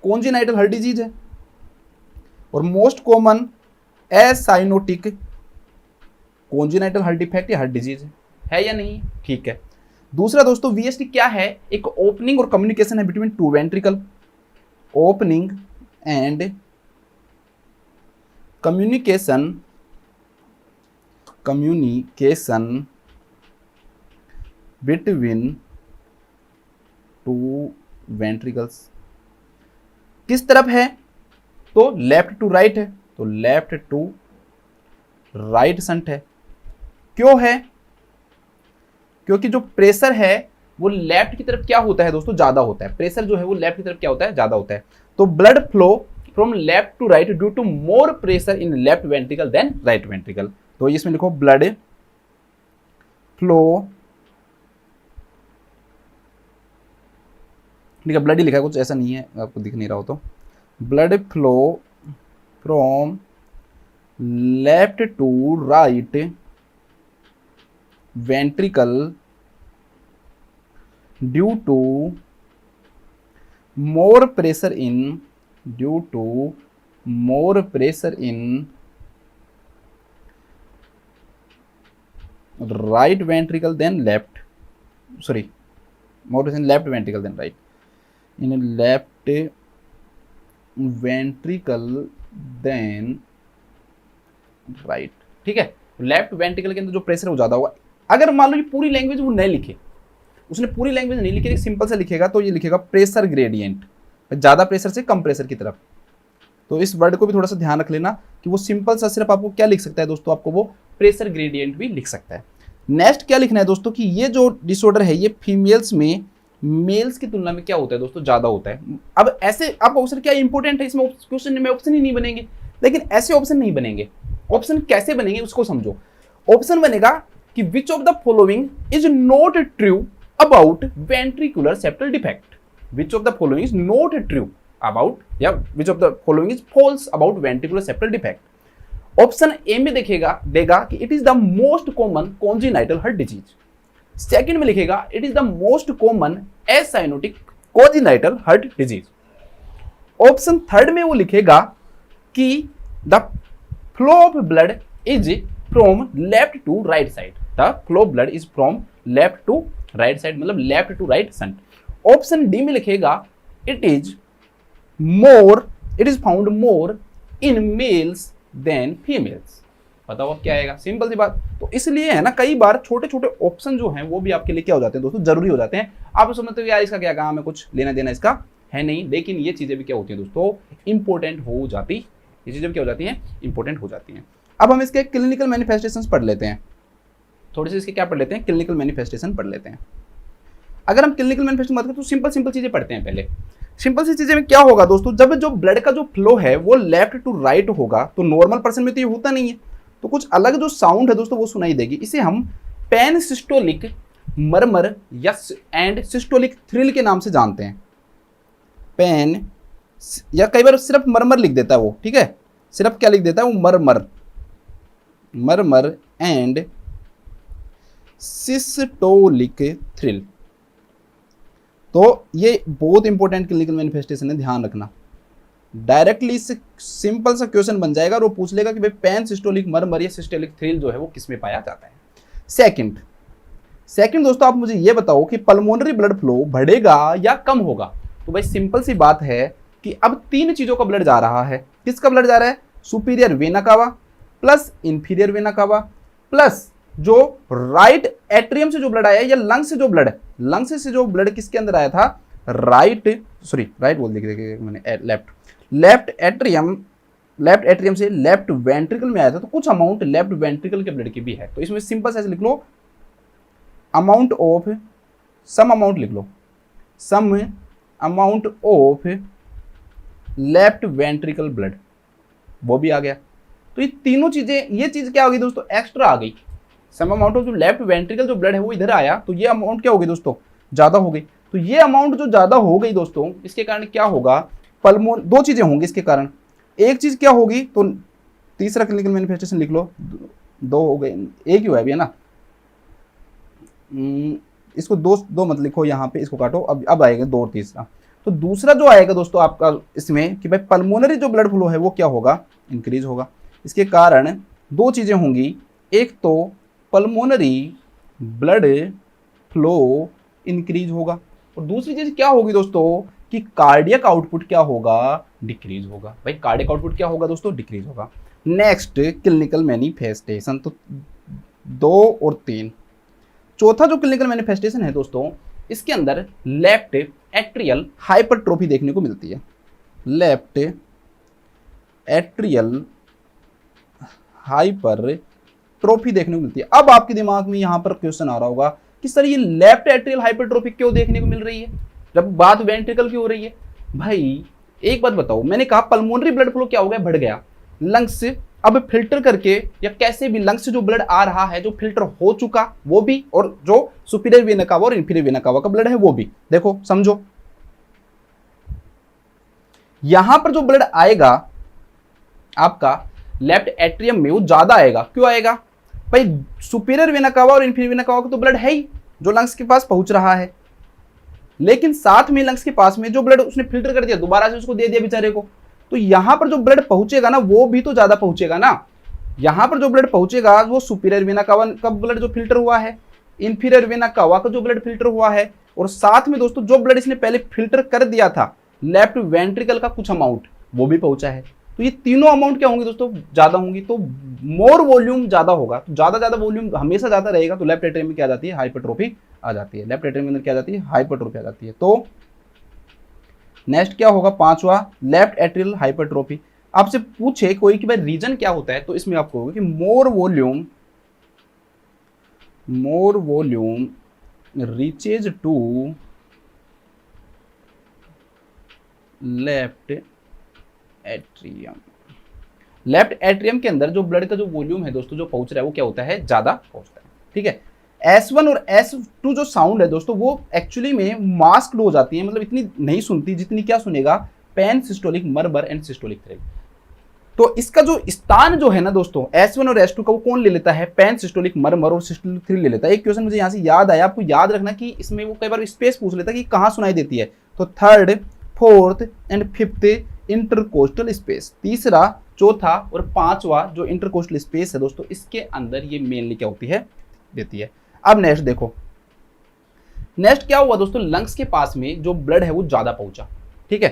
congenital heart disease है और most common acyanotic congenital heart defect या हार्ट डिजीज है या नहीं, ठीक है। दूसरा दोस्तों VSD क्या है, एक ओपनिंग और कम्युनिकेशन है between two ventricle, opening and communication between two ventricles. किस तरफ है, तो लेफ्ट टू राइट है, तो लेफ्ट टू राइट शंट है। क्यों है, क्योंकि जो प्रेशर है वो लेफ्ट की तरफ क्या होता है दोस्तों, ज्यादा होता है। प्रेशर जो है वो लेफ्ट की तरफ क्या होता है, ज्यादा होता है। तो blood flow from left to right due to more pressure in left ventricle than right ventricle. तो इसमें लिखो ब्लड फ्लो, ठीक है ब्लड ही लिखा है, कुछ ऐसा नहीं है आपको दिख नहीं रहा हो तो, blood flow from left to right ventricle due to more pressure in right ventricle than left, sorry, more in left ventricle than right, in a left ventricle than right। ठीक है, लेफ्ट वेंट्रिकल के अंदर जो pressure है वो ज्यादा होगा। अगर मान लो ये पूरी लैंग्वेज वो नहीं लिखे, उसने पूरी लैंग्वेज नहीं लिखी, सिंपल से लिखेगा तो ये लिखेगा प्रेशर ग्रेडियंट, ज्यादा प्रेशर से कम प्रेशर की तरफ। तो इस वर्ड को भी थोड़ा सा ध्यान रख लेना कि वो सिंपल सा सिर्फ आपको क्या लिख सकता है दोस्तों, आपको वो प्रेशर ग्रेडियंट भी लिख सकता है। नेक्स्ट क्या लिखना है दोस्तों कि ये जो डिसऑर्डर है ये फीमेल्स में मेल्स की तुलना में क्या होता है दोस्तों, ज्यादा होता है। अब ऐसे आपका ऑप्शन क्या इंपॉर्टेंट है, इसमें क्वेश्चन में ऑप्शन ही नहीं बनेंगे, लेकिन ऐसे ऑप्शन नहीं बनेंगे। ऑप्शन कैसे बनेंगे उसको समझो। ऑप्शन बनेगा कि which of the following is not true about ventricular septal defect, which of the following is not true about, या which of the following is false about ventricular septal defect. Option A में देगा कि it is the most common congenital heart disease. Second में लिखेगा it is the most common acyanotic congenital heart disease. Option third में वो लिखेगा कि the flow of blood is from left to right side, the flow of blood is from left to right side, मतलब left to right shunt. Option D में लिखेगा it is found more in males than females. पता हो क्या आएगा, simple सी बात। तो इसलिए है ना, कई बार छोटे छोटे ऑप्शन जो हैं वो भी आपके लिए क्या हो जाते हैं दोस्तों, जरूरी हो जाते हैं। आप समझते हो यार इसका क्या काम है, कुछ लेना देना इसका है नहीं, लेकिन ये चीजें भी क्या होती हैं दोस्तों, इंपॉर्टेंट हो जाती, ये चीजें भी क्या हो जाती हैं, इंपॉर्टेंट हो जाती हैं। अब हम इसके क्लिनिकल मैनिफेस्टेशंस पढ़ लेते हैं, थोड़ी सी इसके क्या पढ़ लेते हैं, क्लिनिकल मैनिफेस्टेशन पढ़ लेते हैं। अगर हम क्लिनिकल मैनिफेस्टेशन बात करें तो सिंपल चीजें पढ़ते हैं पहले। सिंपल सी चीजें में क्या होगा दोस्तों, जब जो ब्लड का जो फ्लो है वो लेफ्ट टू राइट होगा, तो नॉर्मल पर्सन में तो ये होता नहीं है, तो कुछ अलग जो साउंड है दोस्तों वो सुनाई देगी। इसे हम पैन सिस्टोलिक मरमर या एंड सिस्टोलिक थ्रिल के नाम से जानते हैं। पैन, या कई बार सिर्फ मरमर लिख देता है वो, ठीक है, सिर्फ क्या लिख देता है वो, मरमर, मरमर एंड सिस्टोलिक थ्रिल। तो ये बहुत इंपॉर्टेंट क्लिनिकल मैनिफेस्टेशन है, ध्यान रखना। डायरेक्टली इससे सिंपल सा क्वेश्चन बन जाएगा और वो पूछ लेगा कि भाई पैन सिस्टोलिक मरमर या सिस्टोलिक थ्रिल जो है वो किस में पाया जाता है। सेकंड दोस्तों, आप मुझे ये बताओ कि पल्मोनरी ब्लड फ्लो बढ़ेगा या कम होगा। तो भाई सिंपल सी बात है कि अब 3 चीजों का ब्लड जा रहा है। किसका ब्लड जा रहा है, superior vena cava plus inferior vena cava plus जो राइट एट्रियम से जो ब्लड आया, या लंग से जो ब्लड, लंग से जो ब्लड किसके अंदर आया था, राइट बोल देखिए मैंने, लेफ्ट एट्रियम से लेफ्ट वेंट्रिकल में आया था, तो कुछ अमाउंट लेफ्ट वेंट्रिकल के ब्लड की भी है। तो इसमें सिंपल से लिख लो, अमाउंट ऑफ, सम अमाउंट लिख लो, some amount of left ventricle blood, वो भी आ गया। तो ये तीनों चीजें, ये चीज क्या होगी दोस्तों, एक्स्ट्रा आ गई। सम अमाउंट ऑफ जो लेफ्ट वेंट्रिकल जो ब्लड है वो इधर आया, तो ये अमाउंट क्या हो गई दोस्तों, ज्यादा हो गई। तो ये अमाउंट जो ज्यादा हो गई दोस्तों, इसके कारण क्या होगा, पल्मोन, 2 चीजें होंगी इसके कारण। एक चीज क्या होगी, तो तीसरा क्लिनिकल मैनिफेस्टेशन लिख लो, 2 हो गए, एक ही हुआ अभी है ना, इसको दो मत लिखो यहाँ पे, इसको काटो, अब आएगा 2 और तीसरा। तो दूसरा जो आएगा दोस्तों आपका इसमें कि भाई पल्मोनरी जो ब्लड फ्लो है वो क्या होगा, इंक्रीज होगा। इसके कारण 2 चीजें होंगी, एक तो पल्मोनरी ब्लड फ्लो इंक्रीज होगा, और दूसरी चीज क्या होगी दोस्तों कि कार्डियक आउटपुट क्या होगा, डिक्रीज होगा। भाई कार्डियक आउटपुट क्या होगा दोस्तों, डिक्रीज होगा। नेक्स्ट क्लिनिकल मैनिफेस्टेशन, तो 2 और 3। चौथा जो क्लिनिकल मैनिफेस्टेशन है दोस्तों, इसके अंदर लेफ्ट एट्रियल हाइपरट्रोफी देखने को मिलती है। लेफ्ट एट्रियल हाइपरट्रोफी देखने को मिलती है। अब आपके दिमाग में यहां पर क्वेश्चन आ रहा होगा कि सर ये लेफ्ट एट्रियल हाइपरट्रोफी क्यों देखने को मिल रही है जब बात वेंट्रिकल की हो रही है। भाई एक बात बताओ, मैंने कहा पल्मोनरी ब्लड फ्लो क्या हो गया, बढ़ गया, लंग्स से अब फिल्टर करके या कैसे भी लंग्स से जो ब्लड आ रहा है, जो फिल्टर हो चुका वो भी, और जो सुपीरियर वेना कावा और इंफीरियर वेना कावा का ब्लड है वो भी। देखो समझो, यहां पर जो ब्लड आएगा आपका लेफ्ट एट्रियम में वो ज्यादा आएगा। क्यों आएगा भाई, सुपीरियर वेना कावा और इंफीरियर वेना कावा का तो ब्लड है ही जो लंग्स के पास पहुंच रहा है, लेकिन साथ में लंग्स के पास में जो ब्लड उसने फिल्टर कर दिया, दोबारा से उसको दे दिया बेचारे को, तो यहां पर जो ब्लड पहुंचेगा ना वो भी तो ज्यादा पहुंचेगा ना। यहां पर जो ब्लड पहुंचेगा वो सुपीरियर वेना कावा का ब्लड जो फिल्टर हुआ है, इंफीरियर वेना कावा का जो ब्लड फिल्टर हुआ है, और साथ में दोस्तों जो ब्लड इसने पहले फिल्टर कर दिया था लेफ्ट वेंट्रिकल का कुछ अमाउंट, वो भी पहुंचा है। तो ये तीनों अमाउंट क्या होंगी दोस्तों, ज्यादा होंगी। तो मोर वॉल्यूम ज्यादा होगा, तो ज्यादा वॉल्यूम हमेशा ज्यादा रहेगा, तो लेफ्ट एट्रियम में क्या जाती है, हाइपरट्रोफी आ जाती है। लेफ्ट एट्रियम के अंदर क्या जाती है, हाइपरट्रोफी आ जाती है। तो नेक्स्ट क्या होगा, 5वां, लेफ्ट एट्रियल हाइपरट्रोफी। आपसे पूछे कोई कि भाई रीजन क्या होता है, तो इसमें आपको होगा कि more volume reaches to left atrium. Left atrium के अंदर जो ब्लड का जो वॉल्यूम है दोस्तों, जो पहुंच रहा है वो क्या होता है, ज्यादा पहुंचता है। ठीक है, S1 और S2 जो साउंड है दोस्तों वो एक्चुअली में मास्क्ड हो जाती है, मतलब इतनी नहीं सुनती जितनी क्या सुनेगा pan systolic murmur and systolic thrill. तो इसका जो स्थान जो है ना दोस्तों, S1 और S2 का वो कौन ले लेता है, पैन सिस्टोलिक मरमर और सिस्टोलिक थ्रिल ले लेता है। एक क्वेश्चन मुझे यहाँ से याद आया, आपको याद रखना कि इसमें वो कई बार स्पेस पूछ लेता है कि कहाँ सुनाई देती है। तो 3rd, 4th and 5th intercostal space, 3रा, 4था और 5वां जो इंटरकोस्टल स्पेस है दोस्तों, इसके अंदर ये मेनली क्या होती है, देती है। अब नेक्स्ट देखो, नेक्स्ट क्या हुआ दोस्तों, लंग्स के पास में जो ब्लड है वो ज्यादा पहुंचा। ठीक है,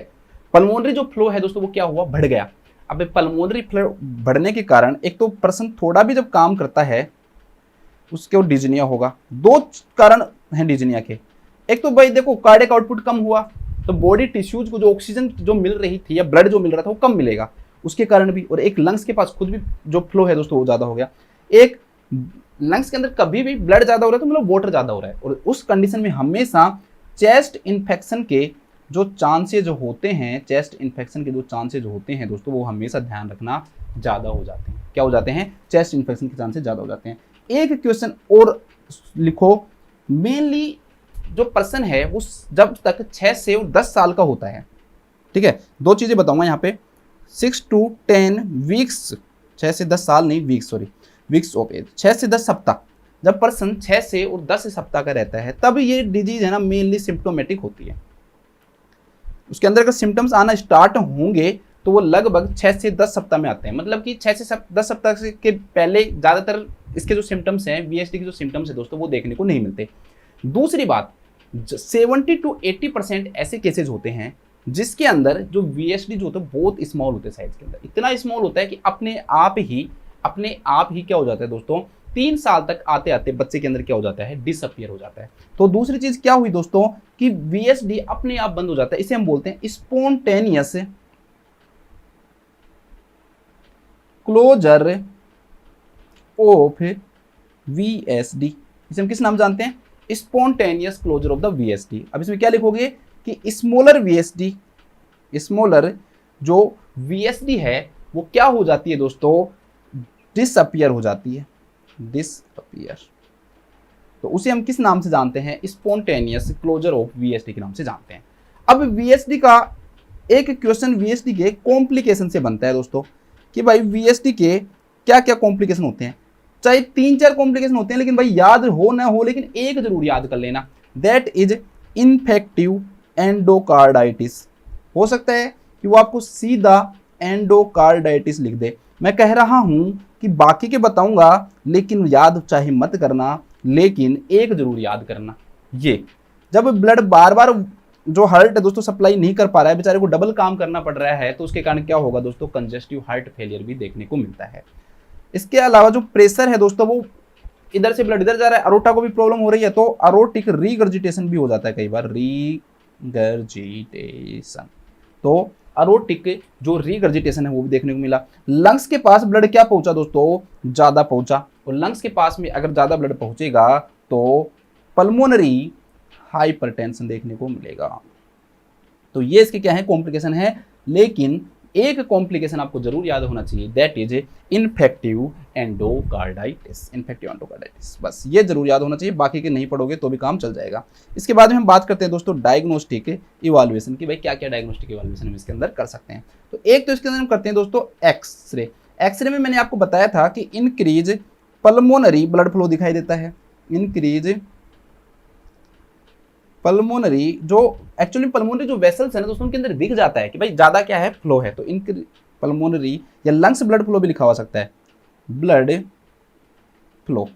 पल्मोनरी जो फ्लो है दोस्तों वो क्या हुआ, बढ़ गया। अब पल्मोनरी फ्लो बढ़ने के कारण एक तो पर्सन थोड़ा भी जब काम करता है उसके वो डिजनिया होगा। दो कारण हैं डिजनिया के। एक तो भाई देखो कार्डियक आउटपुट कम हुआ तो बॉडी टिश्यूज को जो ऑक्सीजन जो मिल रही थी या ब्लड जो मिल रहा था वो कम मिलेगा उसके कारण भी। और एक लंग्स के पास खुद भी जो फ्लो है दोस्तों वो ज्यादा हो गया। एक लंग्स के अंदर कभी भी ब्लड ज्यादा हो रहा है तो मतलब वाटर ज्यादा हो रहा है, और उस कंडीशन में हमेशा चेस्ट इन्फेक्शन के जो चांसेज होते हैं, चेस्ट इन्फेक्शन के जो चांसेज होते हैं दोस्तों वो हमेशा ध्यान रखना ज्यादा हो जाते हैं। क्या हो जाते हैं? चेस्ट इन्फेक्शन के चांसेस ज्यादा हो जाते हैं। एक क्वेश्चन और लिखो, मेनली जो पर्सन है वो जब तक 6 से 10 साल का होता है, ठीक है, दो चीजें बताऊंगा यहाँ पे, 6 to 10 वीक्स, 6 से 10 साल नहीं weeks, sorry weeks of age, 6 से 10 सप्ताह, जब पर्सन 6 से और 10 सप्ताह का रहता है तब ये डिजीज है ना मेनली सिम्टोमेटिक होती है। उसके अंदर अगर सिम्टम्स आना स्टार्ट होंगे तो वो लगभग 6 से 10 सप्ताह में आते हैं। मतलब कि 6 से 10 सप्ताह के पहले ज़्यादातर इसके जो सिम्टम्स हैं, वीएसडी के जो सिम्टम्स है दोस्तों वो देखने को नहीं मिलते। दूसरी बात, 70 to 80% ऐसे केसेज होते हैं जिसके अंदर जो वीएसडी जो होता है बहुत स्मॉल होते हैं, साइज के अंदर इतना स्मॉल होता है कि अपने आप ही क्या हो जाता है दोस्तों, 3 साल तक आते आते बच्चे के अंदर क्या हो जाता है, डिसअपियर हो जाता है। तो दूसरी चीज क्या हुई दोस्तों कि वीएसडी अपने आप बंद हो जाता है। इसे हम बोलते हैं स्पॉन्टेनियस क्लोजर ऑफ वीएसडी। इसे हम किस नाम जानते हैं? Spontaneous closure of the VSD. अब इसमें क्या लिखोगे कि स्मॉलर वीएसडी, स्मॉलर जो वीएसडी है वो क्या हो जाती है दोस्तों, डिसअपियर हो जाती है, डिसअपियर। तो उसे हम किस नाम से जानते हैं? स्पॉन्टेनियस क्लोजर ऑफ वीएसडी के नाम से जानते हैं। अब वीएसडी का एक क्वेश्चन वीएसडी के कॉम्प्लिकेशन से बनता है दोस्तों कि भाई वीएसडी के क्या क्या कॉम्प्लिकेशन होते हैं। चाहे 3-4 कॉम्प्लिकेशन होते हैं लेकिन भाई याद हो ना हो लेकिन एक जरूर याद कर लेना, दैट इज इन्फेक्टिव एंडोकार्डाइटिस। हो सकता है कि वो आपको सीधा एंडोकार्डाइटिस लिख दे। मैं कह रहा हूं कि बाकी के बताऊंगा लेकिन याद चाहे मत करना, लेकिन एक जरूर याद करना, ये जब ब्लड बार बार जो हार्ट है दोस्तों सप्लाई नहीं कर पा रहा है, बेचारे को डबल काम करना पड़ रहा है, तो उसके कारण क्या होगा दोस्तों, कंजेस्टिव हार्ट फेलियर भी देखने को मिलता है। इसके अलावा जो प्रेशर है दोस्तों वो इधर से ब्लड इधर जा रहा है, अरोटा को भी प्रॉब्लम हो रही है तो अरोटिक रीगर्जिटेशन भी हो जाता है कई बार, रीगर्जिटेशन। तो अरोटिक जो रीगर्जिटेशन है वो भी देखने को मिला। लंग्स के पास ब्लड क्या पहुंचा दोस्तों, ज्यादा पहुंचा, और लंग्स के पास में अगर ज्यादा ब्लड पहुंचेगा तो पल्मोनरी हाइपरटेंशन देखने को मिलेगा। तो ये इसके क्या है, कॉम्प्लिकेशन है। लेकिन एक कॉम्प्लिकेशन आपको जरूर याद होना चाहिए, that is infective endocarditis, infective endocarditis. बस ये जरूर याद होना चाहिए, बाकी के नहीं पढ़ोगे तो भी काम चल जाएगा। इसके बाद में हम बात करते हैं दोस्तों डायग्नोस्टिक इवाल्युएशन की, भाई क्या क्या डायग्नोस्टिक इवाल्युएशन हम इसके अंदर कर सकते हैं। तो एक तो इसके अंदर हम करते हैं दोस्तों एक्सरे। एक्सरे में मैंने आपको बताया था कि इंक्रीज पल्मोनरी ब्लड फ्लो दिखाई देता है, इंक्रीज पल्मोनरी जो एक्चुअली पल्मोनरी जो वेसल्स है ना दोस्तों उनके अंदर दिख जाता है कि भाई ज्यादा क्या है, फ्लो है, तो इनके पल्मोनरी या लंग्स ब्लड फ्लो भी लिखा हो सकता है, ब्लड फ्लो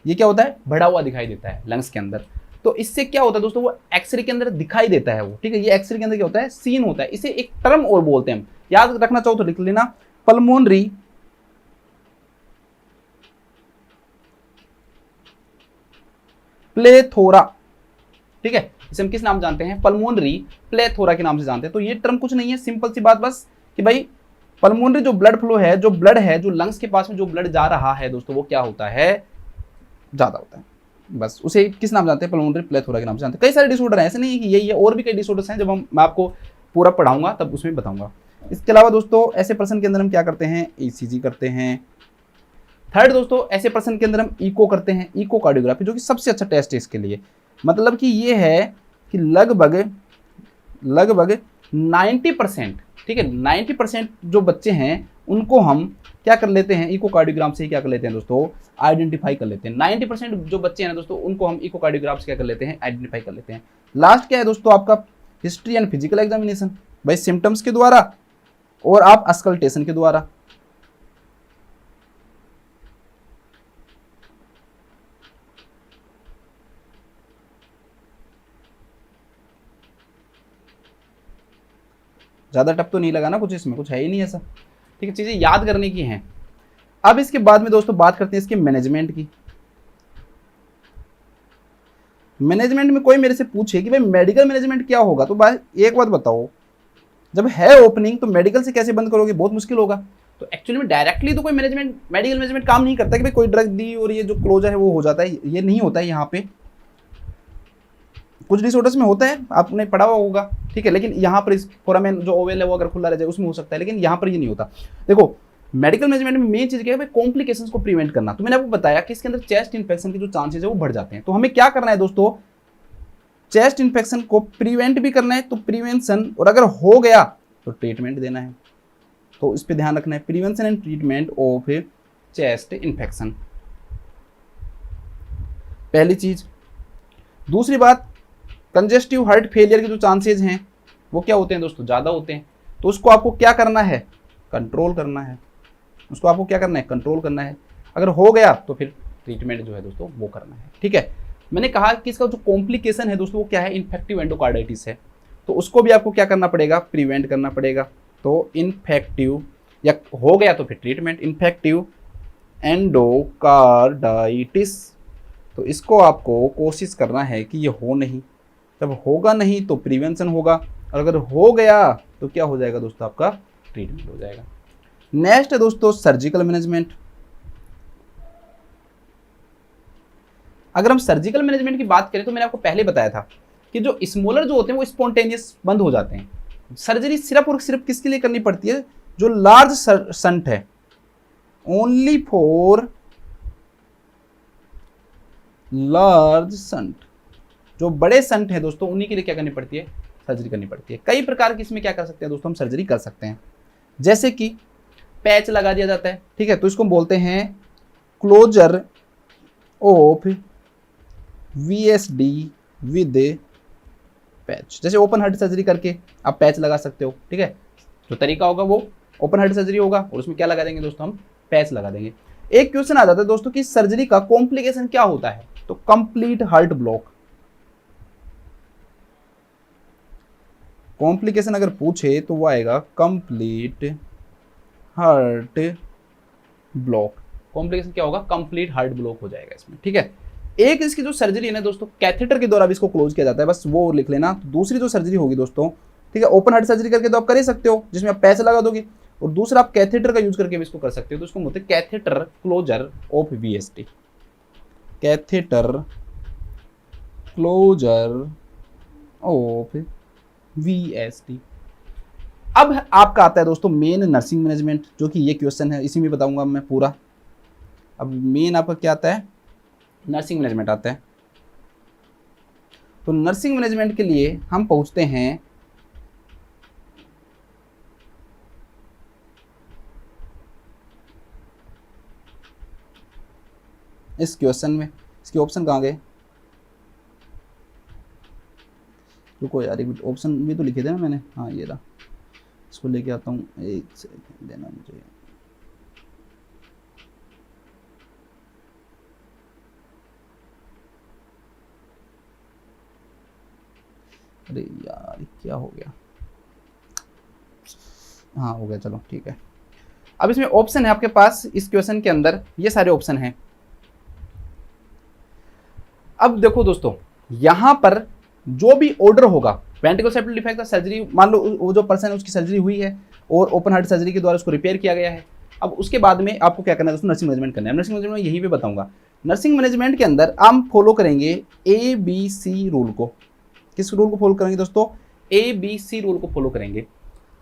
ये क्या होता है, बढ़ा हुआ दिखाई देता है लंग्स के अंदर। तो इससे क्या होता है दोस्तों, वो एक्सरे के अंदर दिखाई देता है वो, ठीक है, ये एक्सरे के अंदर क्या होता है, सीन होता है। इसे एक टर्म और बोलते हैं, याद रखना चाहो तो लिख लेना, पल्मोनरी प्लेथोरा, ठीक है, इसे हम किस नाम जानते हैं, पल्मोनरी प्लेथोरा के नाम से जानते हैं। तो ये टर्म कुछ नहीं है, सिंपल सी बात बस कि भाई पल्मोनरी जो ब्लड फ्लो है, जो ब्लड है, जो लंग्स के पास में जो ब्लड जा रहा है दोस्तों वो क्या होता है, ज्यादा होता है। बस उसे किस नाम जानते हैं, पल्मोनरी प्लेथोरा के नाम से जानते हैं। कई सारे डिसऑर्डर हैं, ऐसे नहीं है कि यही है, और भी कई डिसऑर्डर्स हैं, जब मैं आपको पूरा पढ़ाऊंगा तब उसमें बताऊंगा। इसके अलावा दोस्तों ऐसे पर्सन के अंदर हम क्या करते हैं, ईसीजी करते हैं। थर्ड दोस्तों ऐसे पर्सन के अंदर हम इको करते हैं, इको कार्डियोग्राफी, जो कि सबसे अच्छा टेस्ट है इसके लिए। मतलब कि ये है कि लगभग 90%, ठीक है, 90% जो बच्चे हैं उनको हम क्या कर लेते हैं, इकोकार्डियोग्राम से ही क्या कर लेते हैं दोस्तों, आइडेंटिफाई कर लेते हैं। 90% जो बच्चे हैं ना दोस्तों उनको हम इकोकार्डियोग्राम से क्या कर लेते हैं, आइडेंटिफाई कर लेते हैं। लास्ट क्या है दोस्तों आपका, हिस्ट्री एंड फिजिकल एग्जामिनेशन, भाई सिम्टम्स के द्वारा और आप अस्कल्टेशन के द्वारा। ज़्यादा टप तो नहीं लगा ना कुछ, इसमें कुछ है ही नहीं ऐसा। ठीक है, चीजें याद करने की हैं। अब इसके बाद में दोस्तों बात करते हैं इसके मैनेजमेंट की। मैनेजमेंट में कोई मेरे से पूछे कि भाई मेडिकल मैनेजमेंट क्या होगा, तो भाई एक बात बताओ, जब है ओपनिंग तो मेडिकल से कैसे बंद करोगे, बहुत मुश्किल होगा। तो एक्चुअली में डायरेक्टली तो कोई मैनेजमेंट मेडिकल मैनेजमेंट काम नहीं करता कि भाई कोई ड्रग दी और ये जो क्लोजर है वो हो जाता है, ये नहीं होता है यहाँ पे। कुछ डिसऑर्डर्स में होता है, आपने पढ़ा हुआ होगा, ठीक है, लेकिन यहाँ पर इस फोरामेन जो ओवल है वो अगर खुला रह जाए उसमें हो सकता है, लेकिन यहाँ पर ये नहीं होता। देखो मेडिकल मैनेजमेंट में मेन चीज क्या है, कॉम्प्लिकेशंस को प्रिवेंट करना। तो मैंने आपको बताया कि इसके अंदर चेस्ट इन्फेक्शन के जो चांसेस है वो बढ़ जाते हैं। तो हमें क्या करना है दोस्तों, चेस्ट इन्फेक्शन को प्रिवेंट भी करना है, तो प्रिवेंशन, और अगर हो गया तो ट्रीटमेंट देना है। तो इस पे ध्यान रखना है, prevention and treatment of chest infection, पहली चीज। दूसरी बात, कंजेस्टिव हार्ट फेलियर के जो चांसेस हैं वो क्या होते हैं दोस्तों, ज़्यादा होते हैं। तो उसको आपको क्या करना है, कंट्रोल करना है। उसको आपको क्या करना है, कंट्रोल करना है। अगर हो गया तो फिर ट्रीटमेंट जो है दोस्तों वो करना है, ठीक है। मैंने कहा कि इसका जो कॉम्प्लिकेशन है दोस्तों वो क्या है, इन्फेक्टिव एंडोकार्डाइटिस है। तो उसको भी आपको क्या करना पड़ेगा, प्रिवेंट करना पड़ेगा। तो इन्फेक्टिव, या हो गया तो फिर ट्रीटमेंट, इन्फेक्टिव एंडोकार्डाइटिस। तो इसको आपको कोशिश करना है कि ये हो नहीं। जब होगा नहीं तो प्रिवेंशन होगा, और अगर हो गया तो क्या हो जाएगा दोस्तों, आपका ट्रीटमेंट हो जाएगा। नेक्स्ट है दोस्तों सर्जिकल मैनेजमेंट। अगर हम सर्जिकल मैनेजमेंट की बात करें तो मैंने आपको पहले बताया था कि जो स्मॉलर जो होते हैं वो स्पॉन्टेनियस बंद हो जाते हैं। सर्जरी सिर्फ और सिर्फ किसके लिए करनी पड़ती है, जो लार्ज संट है, ओनली फॉर लार्ज संट। जो बड़े संट है दोस्तों उन्हीं के लिए क्या करनी पड़ती है, सर्जरी करनी पड़ती है। कई प्रकार की इसमें क्या कर सकते हैं दोस्तों, हम सर्जरी कर सकते हैं। जैसे कि पैच लगा दिया जाता है, ठीक है, तो इसको बोलते हैं closure of VSD with patch. जैसे ओपन हार्ट सर्जरी करके आप पैच लगा सकते हो, ठीक है। जो तरीका होगा वो ओपन हार्ट सर्जरी होगा और उसमें क्या लगा देंगे दोस्तों, हम पैच लगा देंगे। एक क्वेश्चन आ जाता है दोस्तों कि सर्जरी का कॉम्प्लिकेशन क्या होता है, तो कंप्लीट हार्ट ब्लॉक। कॉम्प्लिकेशन अगर पूछे तो वो आएगा कंप्लीट हार्ट ब्लॉक। कॉम्प्लिकेशन क्या होगा, कंप्लीट हार्ट ब्लॉक हो जाएगा इसमें, ठीक है। एक इसकी जो सर्जरी है ना दोस्तों, कैथेटर के द्वारा भी इसको क्लोज किया जाता है, बस वो लिख लेना। दूसरी जो सर्जरी होगी दोस्तों, ठीक है, ओपन हार्ट सर्जरी करके तो आप कर ही सकते हो जिसमें आप पैसे लगा दोगे, और दूसरा आप कैथेटर का यूज करके भी इसको कर सकते हो। तो इसको बोलते हैं catheter closure of VST, catheter closure of VST. अब आपका आता है दोस्तों मेन नर्सिंग मैनेजमेंट, जो कि ये क्वेश्चन है, इसी में बताऊंगा मैं पूरा। अब मेन आपका क्या आता है, नर्सिंग मैनेजमेंट आता है। तो नर्सिंग मैनेजमेंट के लिए हम पहुंचते हैं इस क्वेश्चन में। इसके ऑप्शन कहाँ गए, रुको यार, एक ऑप्शन भी तो लिखे थे ना मैंने, हाँ ये रहा, इसको लेके आता हूँ, एक सेकंड देना मुझे। अरे यार क्या हो गया, हाँ हो गया, चलो ठीक है। अब इसमें ऑप्शन है आपके पास, इस क्वेश्चन के अंदर ये सारे ऑप्शन हैं। अब देखो दोस्तों, यहां पर जो भी ऑर्डर होगा, वेंट्रिकल सेप्टल डिफेक्ट का सर्जरी, मान लो वो जो पर्सन है उसकी सर्जरी हुई है और ओपन हार्ट सर्जरी के द्वारा उसको रिपेयर किया गया है। अब उसके बाद में आपको क्या करना है दोस्तों, नर्सिंग मैनेजमेंट करना है। नर्सिंग मैनेजमेंट यहीं पे बताऊंगा। नर्सिंग मैनेजमेंट के अंदर हम फॉलो करेंगे ABC रूल को। किस रूल को फॉलो करेंगे दोस्तों, ABC रूल को फॉलो करेंगे।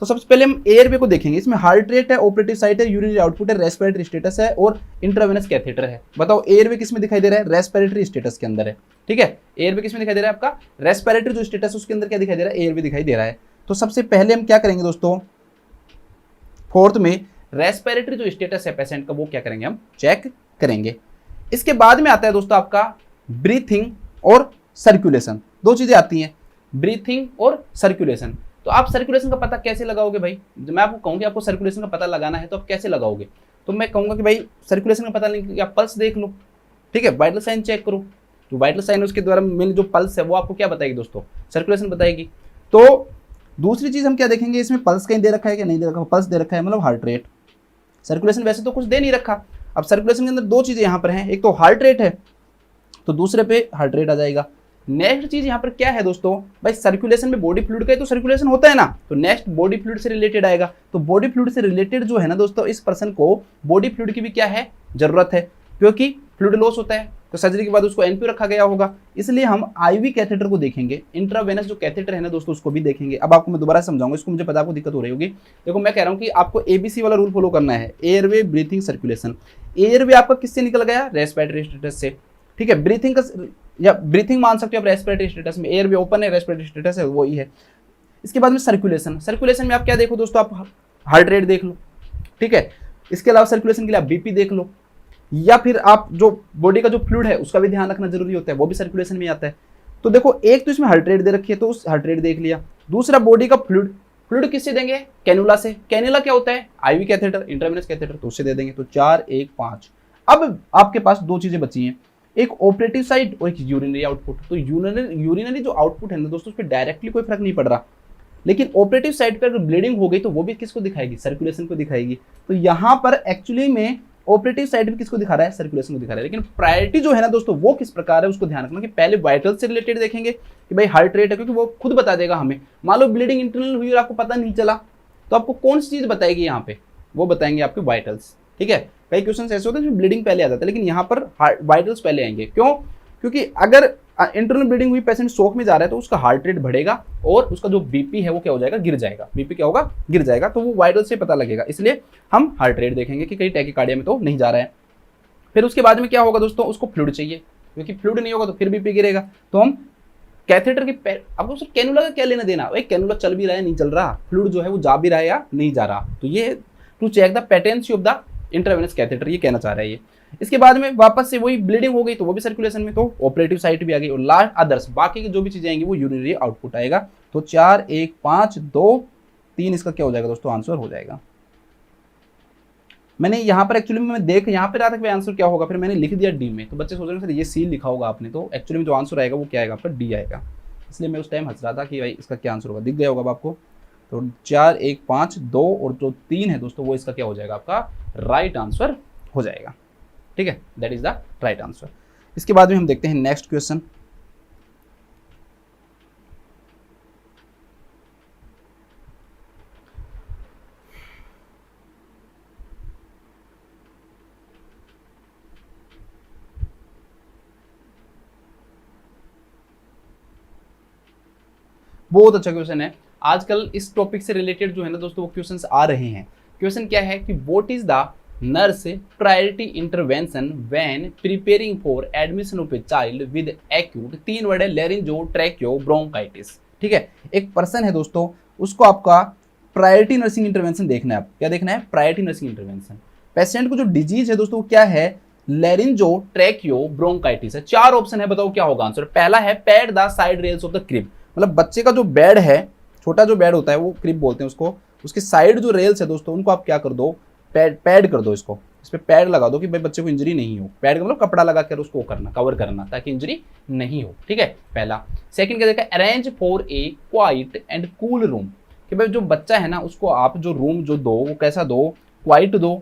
तो सबसे पहले हम एयरवे को देखेंगे। इसमें हार्ट रेट है, ऑपरेटिव साइट है, यूरिनरी आउटपुट है, रेस्पिरेटरी स्टेटस है और इंट्रावेनस कैथेटर है। बताओ एयरवे किस में दिखाई दे रहा है, रेस्पिरेटरी स्टेटस के अंदर है, ठीक है। एयरवे किस में दिखाई दे रहा है, आपका रेस्पिरेटरी जो स्टेटस उसके अंदर क्या दिखाई दे रहा है, एयरवे दिखाई दे रहा है। तो सबसे पहले हम क्या करेंगे दोस्तों, फोर्थ में रेस्पिरेटरी जो स्टेटस है पेशेंट का वो क्या करेंगे, हम चेक करेंगे। इसके बाद में आता है दोस्तों आपका ब्रीथिंग और सर्कुलेशन। दो चीजें आती हैं, ब्रीथिंग और सर्कुलेशन। तो आप सर्कुलेशन का पता कैसे लगाओगे भाई, मैं आपको कहूँगी आपको सर्कुलेशन का पता लगाना है तो आप कैसे लगाओगे। तो मैं कहूँगा कि भाई सर्कुलेशन का पता नहीं, आप पल्स देख लो, ठीक है, वाइटल साइन चेक करो। जो वाइटल साइन है उसके द्वारा मेन जो पल्स है वो आपको क्या बताएगी दोस्तों, सर्कुलेशन बताएगी। तो दूसरी चीज हम क्या देखेंगे, इसमें पल्स कहीं दे रखा है क्या नहीं दे रखा, पल्स दे रखा है मतलब हार्ट रेट, सर्कुलेशन वैसे तो कुछ दे नहीं रखा। अब सर्कुलेशन के अंदर दो चीजें यहाँ पर हैं, एक तो हार्ट रेट है तो दूसरे पे हार्ट रेट आ जाएगा। नेक्स्ट चीज यहाँ पर क्या है दोस्तों, भाई सर्कुलेशन में बॉडी फ्लूइड का तो सर्कुलेशन होता है ना, तो नेक्स्ट बॉडी फ्लूइड से रिलेटेड आएगा। तो बॉडी फ्लूइड से रिलेटेड जो है ना दोस्तों, इस पर्सन को बॉडी फ्लूइड की भी क्या है, जरूरत है, क्योंकि फ्लूइड लॉस होता है तो सर्जरी के बाद उसको एनपीयू रखा गया होगा। इसलिए हम आईवी कैथेटर को देखेंगे, इंट्रावेनस जो कैथेटर है ना दोस्तों उसको भी देखेंगे। अब आपको मैं दोबारा समझाऊंगा, इसको मुझे पता आपको दिक्कत हो रही होगी। देखो मैं कह रहा हूँ कि आपको एबीसी वाला रूल फॉलो करना है, एयरवे, ब्रीथिंग, सर्कुलेशन। एयरवे आपका किससे निकल गया, रेस्पिरेटरी स्टेटस से, ठीक है। ब्रीथिंग का या ब्रीथिंग मान सकते हो आप रेस्पिरेटरी स्टेटस में, एयरवे ओपन है, रेस्पिरेटरी स्टेटस है वही है। इसके बाद में सर्कुलेशन, सर्कुलेशन में आप क्या देखो दोस्तों, आप हार्ट रेट देख लो, ठीक है। इसके अलावा सर्कुलेशन के लिए आप बीपी देख लो, या फिर आप जो बॉडी का जो फ्लूइड है उसका भी ध्यान रखना जरूरी होता है, वो भी सर्कुलेशन में आता है। तो देखो एक तो इसमें हार्ट रेट दे रखी है तो उस हार्ट रेट देख लिया, दूसरा बॉडी का फ्लूइड, फ्लूइड किससे देंगे, कैनुला से। कैनुला क्या होता है, आईवी कैथेटर, इंट्रावेनस कैथेटर, तो उससे दे देंगे। तो 4, 1, 5। अब आपके पास दो चीजें बची हैं, एक ऑपरेटिव साइड और एक यूरिनरी आउटपुट। तो यूरिनरी जो आउटपुट है ना दोस्तों, उस पर डायरेक्टली कोई फर्क नहीं पड़ रहा, लेकिन ऑपरेटिव साइड पर अगर ब्लीडिंग हो गई तो वो भी किसको दिखाएगी, सर्कुलेशन को दिखाएगी। तो यहाँ पर एक्चुअली में ऑपरेटिव साइड भी किसको दिखा रहा है, सर्कुलेशन को दिखा रहा है। लेकिन प्रायोरिटी जो है ना दोस्तों वो किस प्रकार है, उसको ध्यान रखना कि पहले वाइटल से रिलेटेड देखेंगे कि भाई हार्ट रेट है, क्योंकि वो खुद बता देगा हमें। मान लो ब्लीडिंग इंटरनल हुई और आपको पता नहीं चला, तो आपको कौन सी चीज बताएगी यहाँ पे, वो बताएंगे आपके वाइटल्स, ठीक है। कई क्वेश्चन ऐसे होते हैं जिसमें ब्लीडिंग पहले आ जाता है, लेकिन यहाँ पर वाइटल्स पहले आएंगे। क्यों, क्योंकि अगर इंटरनल ब्लीडिंग हुई, पेशेंट शॉक में जा रहा है, तो उसका हार्ट रेट बढ़ेगा और उसका जो बीपी है वो क्या हो जाएगा, गिर जाएगा। बीपी क्या होगा, गिर जाएगा, तो वो वाइटल से पता लगेगा। इसलिए हम हार्ट रेट देखेंगे कि कहीं टैकीकार्डिया में तो नहीं जा रहा है। फिर उसके बाद में क्या होगा दोस्तों, उसको फ्लूइड चाहिए, क्योंकि फ्लूइड नहीं होगा तो फिर बीपी गिरेगा। तो हम कैथेटर के अब उसको कैनुला का क्या लेना देना, भाई कैनुला चल भी रहा है नहीं चल रहा, फ्लूइड जो है वो जा भी रहा है या नहीं जा रहा, तो ये to check the patency of the intravenous catheter, ये कहना चाह रहा है ये। इसके बाद में वापस से वही ब्लीडिंग हो गई तो वो भी सर्कुलेशन में, तो ऑपरेटिव साइट भी आ गई। और लास्ट अदर्स, बाकी की जो भी चीजें आएंगी वो यूरिनरी आउटपुट आएगा। तो 4, 1, 5, 2, 3 इसका क्या हो जाएगा दोस्तों, आंसर हो जाएगा। मैंने यहाँ पर एक्चुअली में मैं देख यहाँ पे रहा था कि आंसर क्या होगा, फिर मैंने लिख दिया डी में, तो बच्चे सोच रहे हैं सर ये सी लिखा होगा आपने, तो एक्चुअली में जो आंसर आएगा वो क्या आएगा आपका, डी आएगा। इसलिए मैं उस टाइम हंस रहा था कि भाई इसका क्या आंसर होगा, दिख गया होगा आपको। तो 4, 1, 5, 2 और जो 3 है दोस्तों वो इसका क्या हो जाएगा, आपका राइट आंसर हो जाएगा, ठीक है। That is the right answer. इसके बाद में हम देखते हैं नेक्स्ट क्वेश्चन। बहुत अच्छा क्वेश्चन है। आजकल इस टॉपिक से रिलेटेड जो है ना दोस्तों वो क्वेश्चंस आ रहे हैं। क्वेश्चन क्या है कि what is the nurse priority intervention when preparing for admission of a child with acute, 3 word है, लेरिंजो ट्रैकियो ब्रोंकाइटिस, ठीक है। एक पर्सन है दोस्तों, उसको आपका प्रायोरिटी नर्सिंग इंटरवेंशन देखना है। आप क्या देखना है, प्रायोरिटी नर्सिंग इंटरवेंशन। पेशेंट को जो डिजीज है दोस्तों क्या है, लेरिंजो ट्रैकियो ब्रोंकाइटिस है। 4 ऑप्शन है, बताओ क्या होगा आंसर। पहला है pad the side rails of the crib, मतलब बच्चे का जो बेड है, छोटा जो बेड होता है वो क्रिब बोलते हैं उसको, उसके साइड जो रेल्स है दोस्तों उनको आप क्या कर दो, पैड कर दो, इसको इस पे पैड लगा दो कि भाई बच्चे को इंजरी नहीं हो। पैड मतलब कपड़ा लगा कर उसको करना, कवर करना, ताकि इंजरी नहीं हो, ठीक है, पहला। सेकंड क्या देखा, arrange for a quiet and cool room, कि भाई जो बच्चा है ना उसको आप जो रूम जो दो वो कैसा दो, क्वाइट दो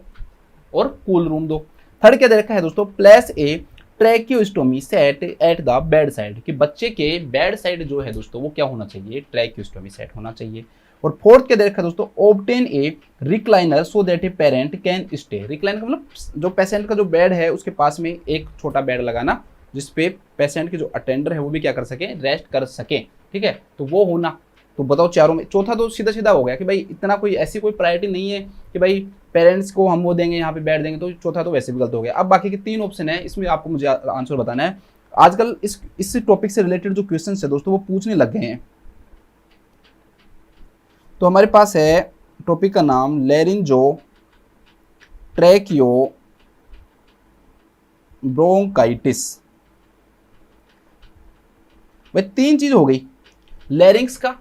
और कूल रूम दो। थर्ड क्या दे रखा है दोस्तों, place a tracheostomy set at the bed side, कि बच्चे के बेड साइड जो है दोस्तों वो क्या होना चाहिए, ट्रैकियोस्टोमी सेट होना चाहिए। और फोर्थ क्या दे रखा है दोस्तों, obtain a recliner so that a parent can stay. Recliner का मतलब जो पेशेंट का जो बेड है उसके पास में एक छोटा बेड लगाना जिसपे पेशेंट के जो अटेंडर है वो भी क्या कर सके, रेस्ट कर सके, ठीक है, तो वो होना। तो बताओ चारों में, चौथा तो सीधा सीधा हो गया कि भाई इतना कोई ऐसी कोई प्रायोरिटी नहीं है कि भाई पेरेंट्स को हम वो देंगे यहाँ पे बैठ देंगे, तो चौथा तो वैसे भी गलत हो गया। अब बाकी के 3 ऑप्शन है, इसमें आपको मुझे आंसर बताना है। आजकल इस टॉपिक से रिलेटेड जो क्वेश्चन है दोस्तों वो पूछने लग गए हैं। तो हमारे पास है टॉपिक का नाम लेरिंजो ट्रैकियो ब्रोंकाइटिस। भाई 3 चीज हो गई, लेरिंग्स का,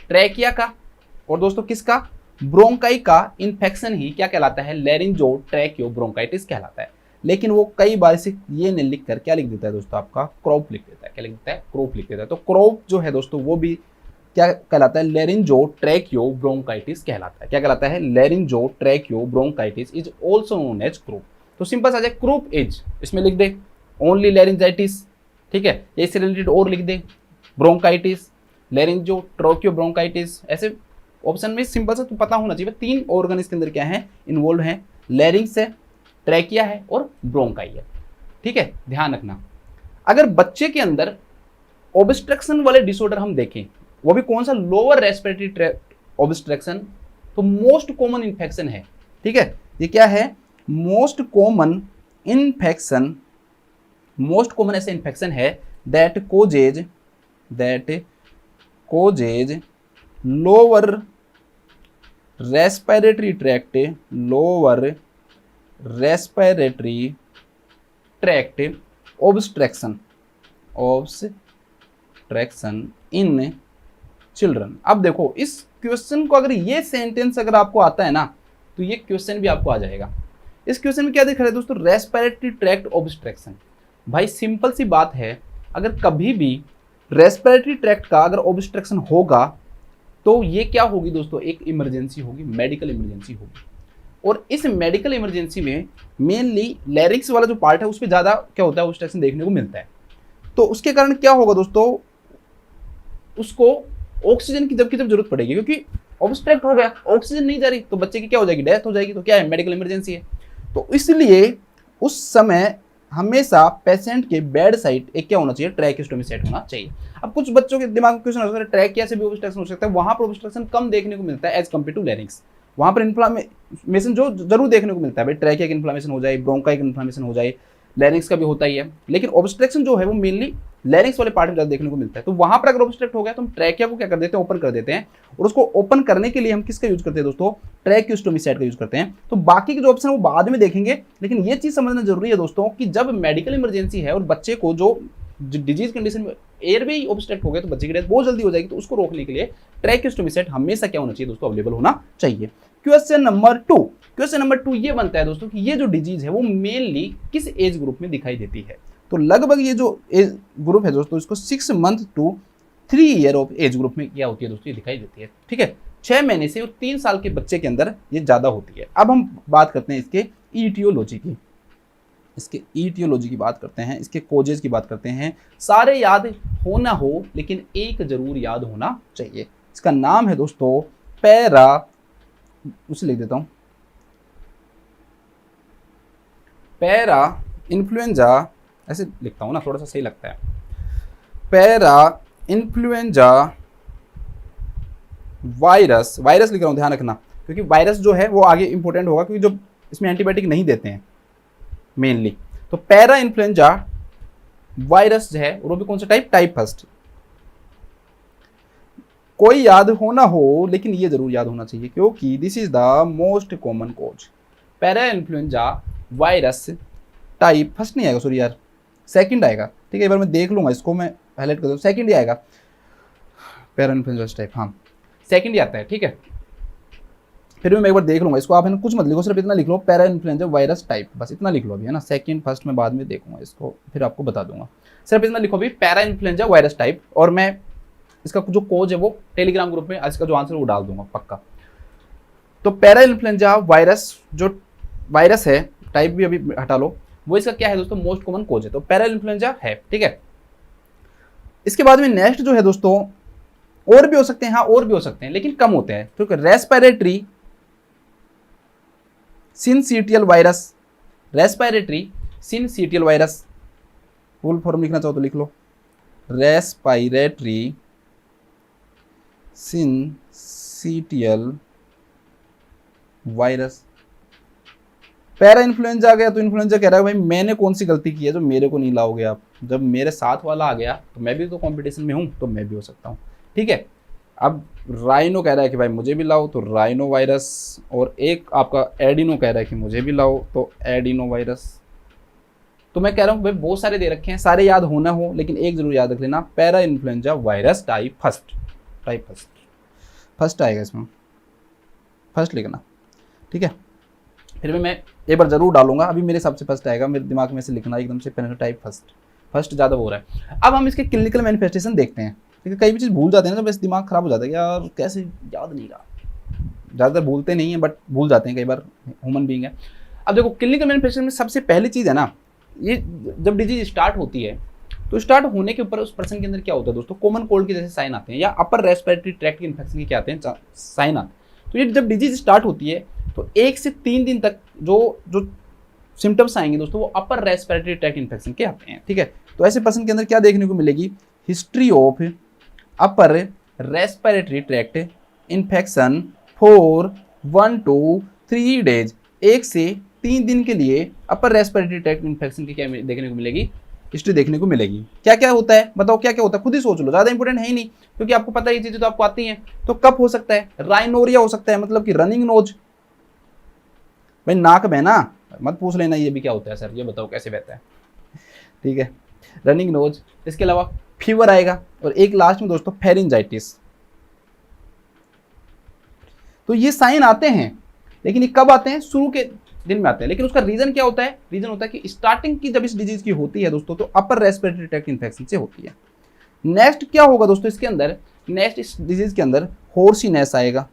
ट्रैकिया का और दोस्तों किसका, ब्रोंकाई का इन्फेक्शन ही क्या कहलाता है, लेरिंजो ट्रैकियो ब्रोंकाइटिस कहलाता है। लेकिन वो कई बार से ये नहीं लिख कर क्या लिख देता है दोस्तों, आपका क्रॉप लिख देता है। क्या लिख देता है, क्रॉप लिख देता है। तो क्रॉप जो है दोस्तों वो भी क्या कहलाता है, लेरिंजो ट्रैकियो ब्रोंकाइटिस कहलाता है। क्या कहलाता है, laryngo tracheo bronchitis is also known as croup. तो सिंपल सा क्रूप इज, इसमें लिख दे ओनली लेरिंजाइटिस, ठीक है, या इससे रिलेटेड और लिख दे ब्रोंकाइटिस, लेरिंजो ट्रैकियो ब्रोंकाइटिस, ऐसे ऑप्शन में सिंपल सा तो पता होना चाहिए। 3 ऑर्गन इसके अंदर क्या है, इन्वॉल्व है, लेरिंग्स है, ट्रैकिया है और ब्रोंकाई है, ठीक है, ध्यान रखना। अगर बच्चे के अंदर ऑब्स्ट्रक्शन वाले डिसऑर्डर हम देखें, वो भी कौन सा, लोअर रेस्पिरेटरी ट्रैक्ट ऑब्स्ट्रक्शन, तो मोस्ट कॉमन इन्फेक्शन है, ठीक है, ये क्या है, most common infection, most common ऐसे इन्फेक्शन है that causes lower respiratory tract, lower respiratory tract obstruction in children. अब देखो इस क्वेश्चन को, अगर ये सेंटेंस अगर आपको आता है ना, तो ये क्वेश्चन भी आपको आ जाएगा। इस क्वेश्चन में क्या दिख रहा है दोस्तों, रेस्पिरेटरी ट्रैक्ट ऑब्स्ट्रक्शन। भाई सिंपल सी बात है, अगर कभी भी रेस्पिरेटरी ट्रैक्ट का अगर ऑब्स्ट्रक्शन होगा तो ये क्या होगी दोस्तों, एक इमरजेंसी होगी, मेडिकल इमरजेंसी होगी। और इस मेडिकल इमरजेंसी में मेनली लैरिंक्स वाला जो पार्ट है उस पर ज़्यादा क्या होता है, ऑब्स्ट्रक्शन देखने को मिलता है। तो उसके कारण क्या होगा दोस्तों, उसको ऑक्सीजन की जब जरूरत पड़ेगी, क्योंकि ऑब्स्ट्रक्ट हो गया, ऑक्सीजन नहीं जा रही, तो बच्चे की क्या हो जाएगी, डेथ हो जाएगी। तो क्या है, मेडिकल इमरजेंसी है। तो इसलिए उस समय हमेशा पेशेंट के बेड साइड एक क्या होना चाहिए, ट्रैकियोस्टोमी सेट होना चाहिए। अब कुछ बच्चों के दिमाग में क्वेश्चन हो सकता है, ट्रैकिया से भी ऑब्स्ट्रक्शन हो सकता है, वहां पर ऑब्स्ट्रक्शन कम देखने को मिलता है एज कम्पेयर टू लैरिंक्स। वहां पर इन्फ्लामेशन जो जरूर देखने को मिलता है, भाई ट्रैकिया की इन्फ्लामेशन हो जाए, ब्रोंकाई की इन्फ्लामेशन हो जाए, लैरिंक्स का भी होता ही है, लेकिन ऑब्स्ट्रक्शन जो है वो मेनली लैरिंक्स वाले पार्ट में ज़्यादा देखने को मिलता है। तो वहां पर अगर ऑब्स्ट्रक्ट हो गया तो हम ट्रैकिया को क्या कर देते हैं, ओपन कर देते हैं। और उसको ओपन करने के लिए हम किसका यूज करते हैं दोस्तों, ट्रैकियोस्टोमी सेट का यूज करते हैं। तो बाकी के जो ऑप्शन है वो बाद में देखेंगे, लेकिन ये चीज समझना जरूरी है दोस्तों कि जब मेडिकल इमरजेंसी है और बच्चे को जो डिजीज कंडीशन में एयरवे ऑब्स्ट्रक्ट हो गया तो बच्चे की डेथ बहुत जल्दी हो जाएगी। तो उसको रोकने के लिए ट्रैकियोस्टोमी सेट हमेशा क्या होना चाहिए दोस्तों, अवेलेबल होना चाहिए। क्वेश्चन नंबर 2 ये बनता है दोस्तों कि ये जो डिजीज है वो मेनली किस एज ग्रुप में दिखाई देती है। तो लगभग ये जो एज ग्रुप है दोस्तों, इसको 6 month to 3 year of age group में क्या होती है दोस्तों, ये दिखाई देती है, ठीक है। 6 महीने से और 3 साल के बच्चे के अंदर ये ज्यादा होती है। अब हम बात करते हैं इसके ईटियोलॉजी की बात करते हैं, इसके कोजेज की बात करते हैं। सारे याद हो ना हो, लेकिन एक जरूर याद होना चाहिए। इसका नाम है दोस्तों उसे लिख देता हूं, पैरा इन्फ्लुएंजा, ऐसे लिखता हूं ना, थोड़ा सा सही लगता है, पैरा इन्फ्लुएंजा वायरस लिख रहा हूं, ध्यान रखना, क्योंकि वायरस जो है वो आगे इंपॉर्टेंट होगा, क्योंकि जो इसमें एंटीबायोटिक नहीं देते हैं मेनली। तो पैरा इन्फ्लुएंजा वायरस जो है वो भी कौन सा टाइप फर्स्ट। कोई याद हो ना हो, लेकिन ये जरूर याद होना चाहिए, क्योंकि this is the most common cause. Para influenza virus type first नहीं आएगा, सॉरी यार, सेकंड आएगा, ठीक है। एक बार मैं देख लूंगा, इसको मैं हाईलाइट कर दूं, सेकंड ही आएगा, पैरा इन्फ्लुएंजा टाइप, हाँ सेकंड ही आता है, ठीक है। फिर भी मैं एक बार देख लूंगा इसको, आप है ना कुछ मत लिखो, सिर्फ इतना लिख लो, पैरा इन्फ्लुएंजा वायरस टाइप, बस इतना लिख लो अभी, है ना। सेकंड फर्स्ट में बाद में देखूंगा इसको, फिर आपको बता दूंगा, सिर्फ इतना लिखो अभी, पैरा इन्फ्लुएंजा वायरस टाइप। और मैं इसका जो कोज है वो टेलीग्राम ग्रुप में इसका जो आंसर वो डाल दूंगा पक्का। तो पैरा इन्फ्लुएंजा वायरस जो वायरस है, टाइप भी अभी हटा लो, वो इसका क्या है दोस्तों, मोस्ट कॉमन कोज है। तो पैरा इन्फ्लुएंजा है, ठीक है। इसके बाद में नेक्स्ट जो है दोस्तों, और भी हो सकते हैं, हाँ और भी हो सकते हैं, लेकिन कम होते हैं। तो respiratory syncytial virus, respiratory syncytial virus, full form लिखना चाहो तो लिख लो, respiratory syncytial virus. Para influenza आ गया तो इन्फ्लुएंजा कह रहा है भाई मैंने कौन सी गलती की है जो मेरे को नहीं लाओगे आप, जब मेरे साथ वाला आ गया तो मैं भी तो कंपटीशन में हूं, तो मैं भी हो सकता हूं, ठीक है। अब राइनो कह रहा है कि भाई मुझे भी लाओ, तो राइनो वायरस, और एक आपका एडिनो कह रहा है कि मुझे भी लाओ, तो एडिनो वायरस। तो मैं कह रहा हूँ भाई बहुत सारे दे रखे हैं, सारे याद होना हो, लेकिन एक जरूर याद रख लेना, para influenza virus type first आएगा इसमें, फर्स्ट लिखना, ठीक है। फिर भी मैं एक बार जरूर डालूंगा, अभी मेरे हिसाब से फर्स्ट आएगा, मेरे दिमाग में से लिखना एकदम से, टाइप फर्स्ट ज़्यादा हो रहा है। अब हम इसके क्लिनिकल मैनिफेस्टेशन देखते हैं। लेकिन कई भी चीज़ भूल जाते हैं ना, तो बस दिमाग खराब हो जाता है कि यार कैसे याद नहीं रहा। ज़्यादातर भूलते नहीं है बट भूल जाते हैं कई बार, ह्यूमन बीइंग है। अब देखो क्लिनिकल मैनिफेस्टेशन में सबसे पहली चीज़ है ना, ये जब डिजीज स्टार्ट होती है तो स्टार्ट होने के ऊपर उस पर्सन के अंदर क्या होता है दोस्तों, कॉमन कोल्ड के जैसे साइन आते हैं या अपर रेस्पिरेटरी ट्रैक्ट के इन्फेक्शन के क्या आते हैं साइन आते हैं। तो ये जब डिजीज स्टार्ट होती है तो 1 से 3 दिन तक जो सिम्टम्स आएंगे दोस्तों वो अपर रेस्पिरेटरी ट्रैक्ट इन्फेक्शन के आते हैं, ठीक है। तो ऐसे पर्सन के अंदर क्या देखने को मिलेगी, history of upper respiratory tract infection for 1 to 3 days, 1 से 3 दिन के लिए अपर रेस्पिरेटरी ट्रैक्ट इन्फेक्शन की क्या देखने को मिलेगी, हिस्ट्री देखने को मिलेगी। क्या क्या होता है बताओ, क्या क्या होता है, खुद ही सोच लो, ज़्यादा इंपॉर्टेंट है ही नहीं क्योंकि आपको पता है ये चीज़ें तो आपको आती हैं। तो कफ हो सकता है, राइनोरिया हो सकता है, मतलब कि रनिंग नोज, भाई नाक बहना मत पूछ लेना ये भी क्या होता है सर, ये बताओ कैसे बहता है, ठीक है, रनिंग नोज। इसके अलावा फीवर आएगा, और एक लास्ट में दोस्तों फेरिंजाइटिस। तो ये साइन आते हैं, लेकिन ये कब आते हैं, शुरू के दिन में आते हैं। लेकिन उसका रीजन क्या होता है, रीजन होता है कि स्टार्टिंग की जब इस डिजीज की होती है दोस्तों तो अपर रेस्पिरेटरी ट्रैक्ट इन्फेक्शन से होती है। नेक्स्ट क्या होगा दोस्तों इसके अंदर, नेक्स्ट इस डिजीज के अंदर हॉर्सीनेस आएगा।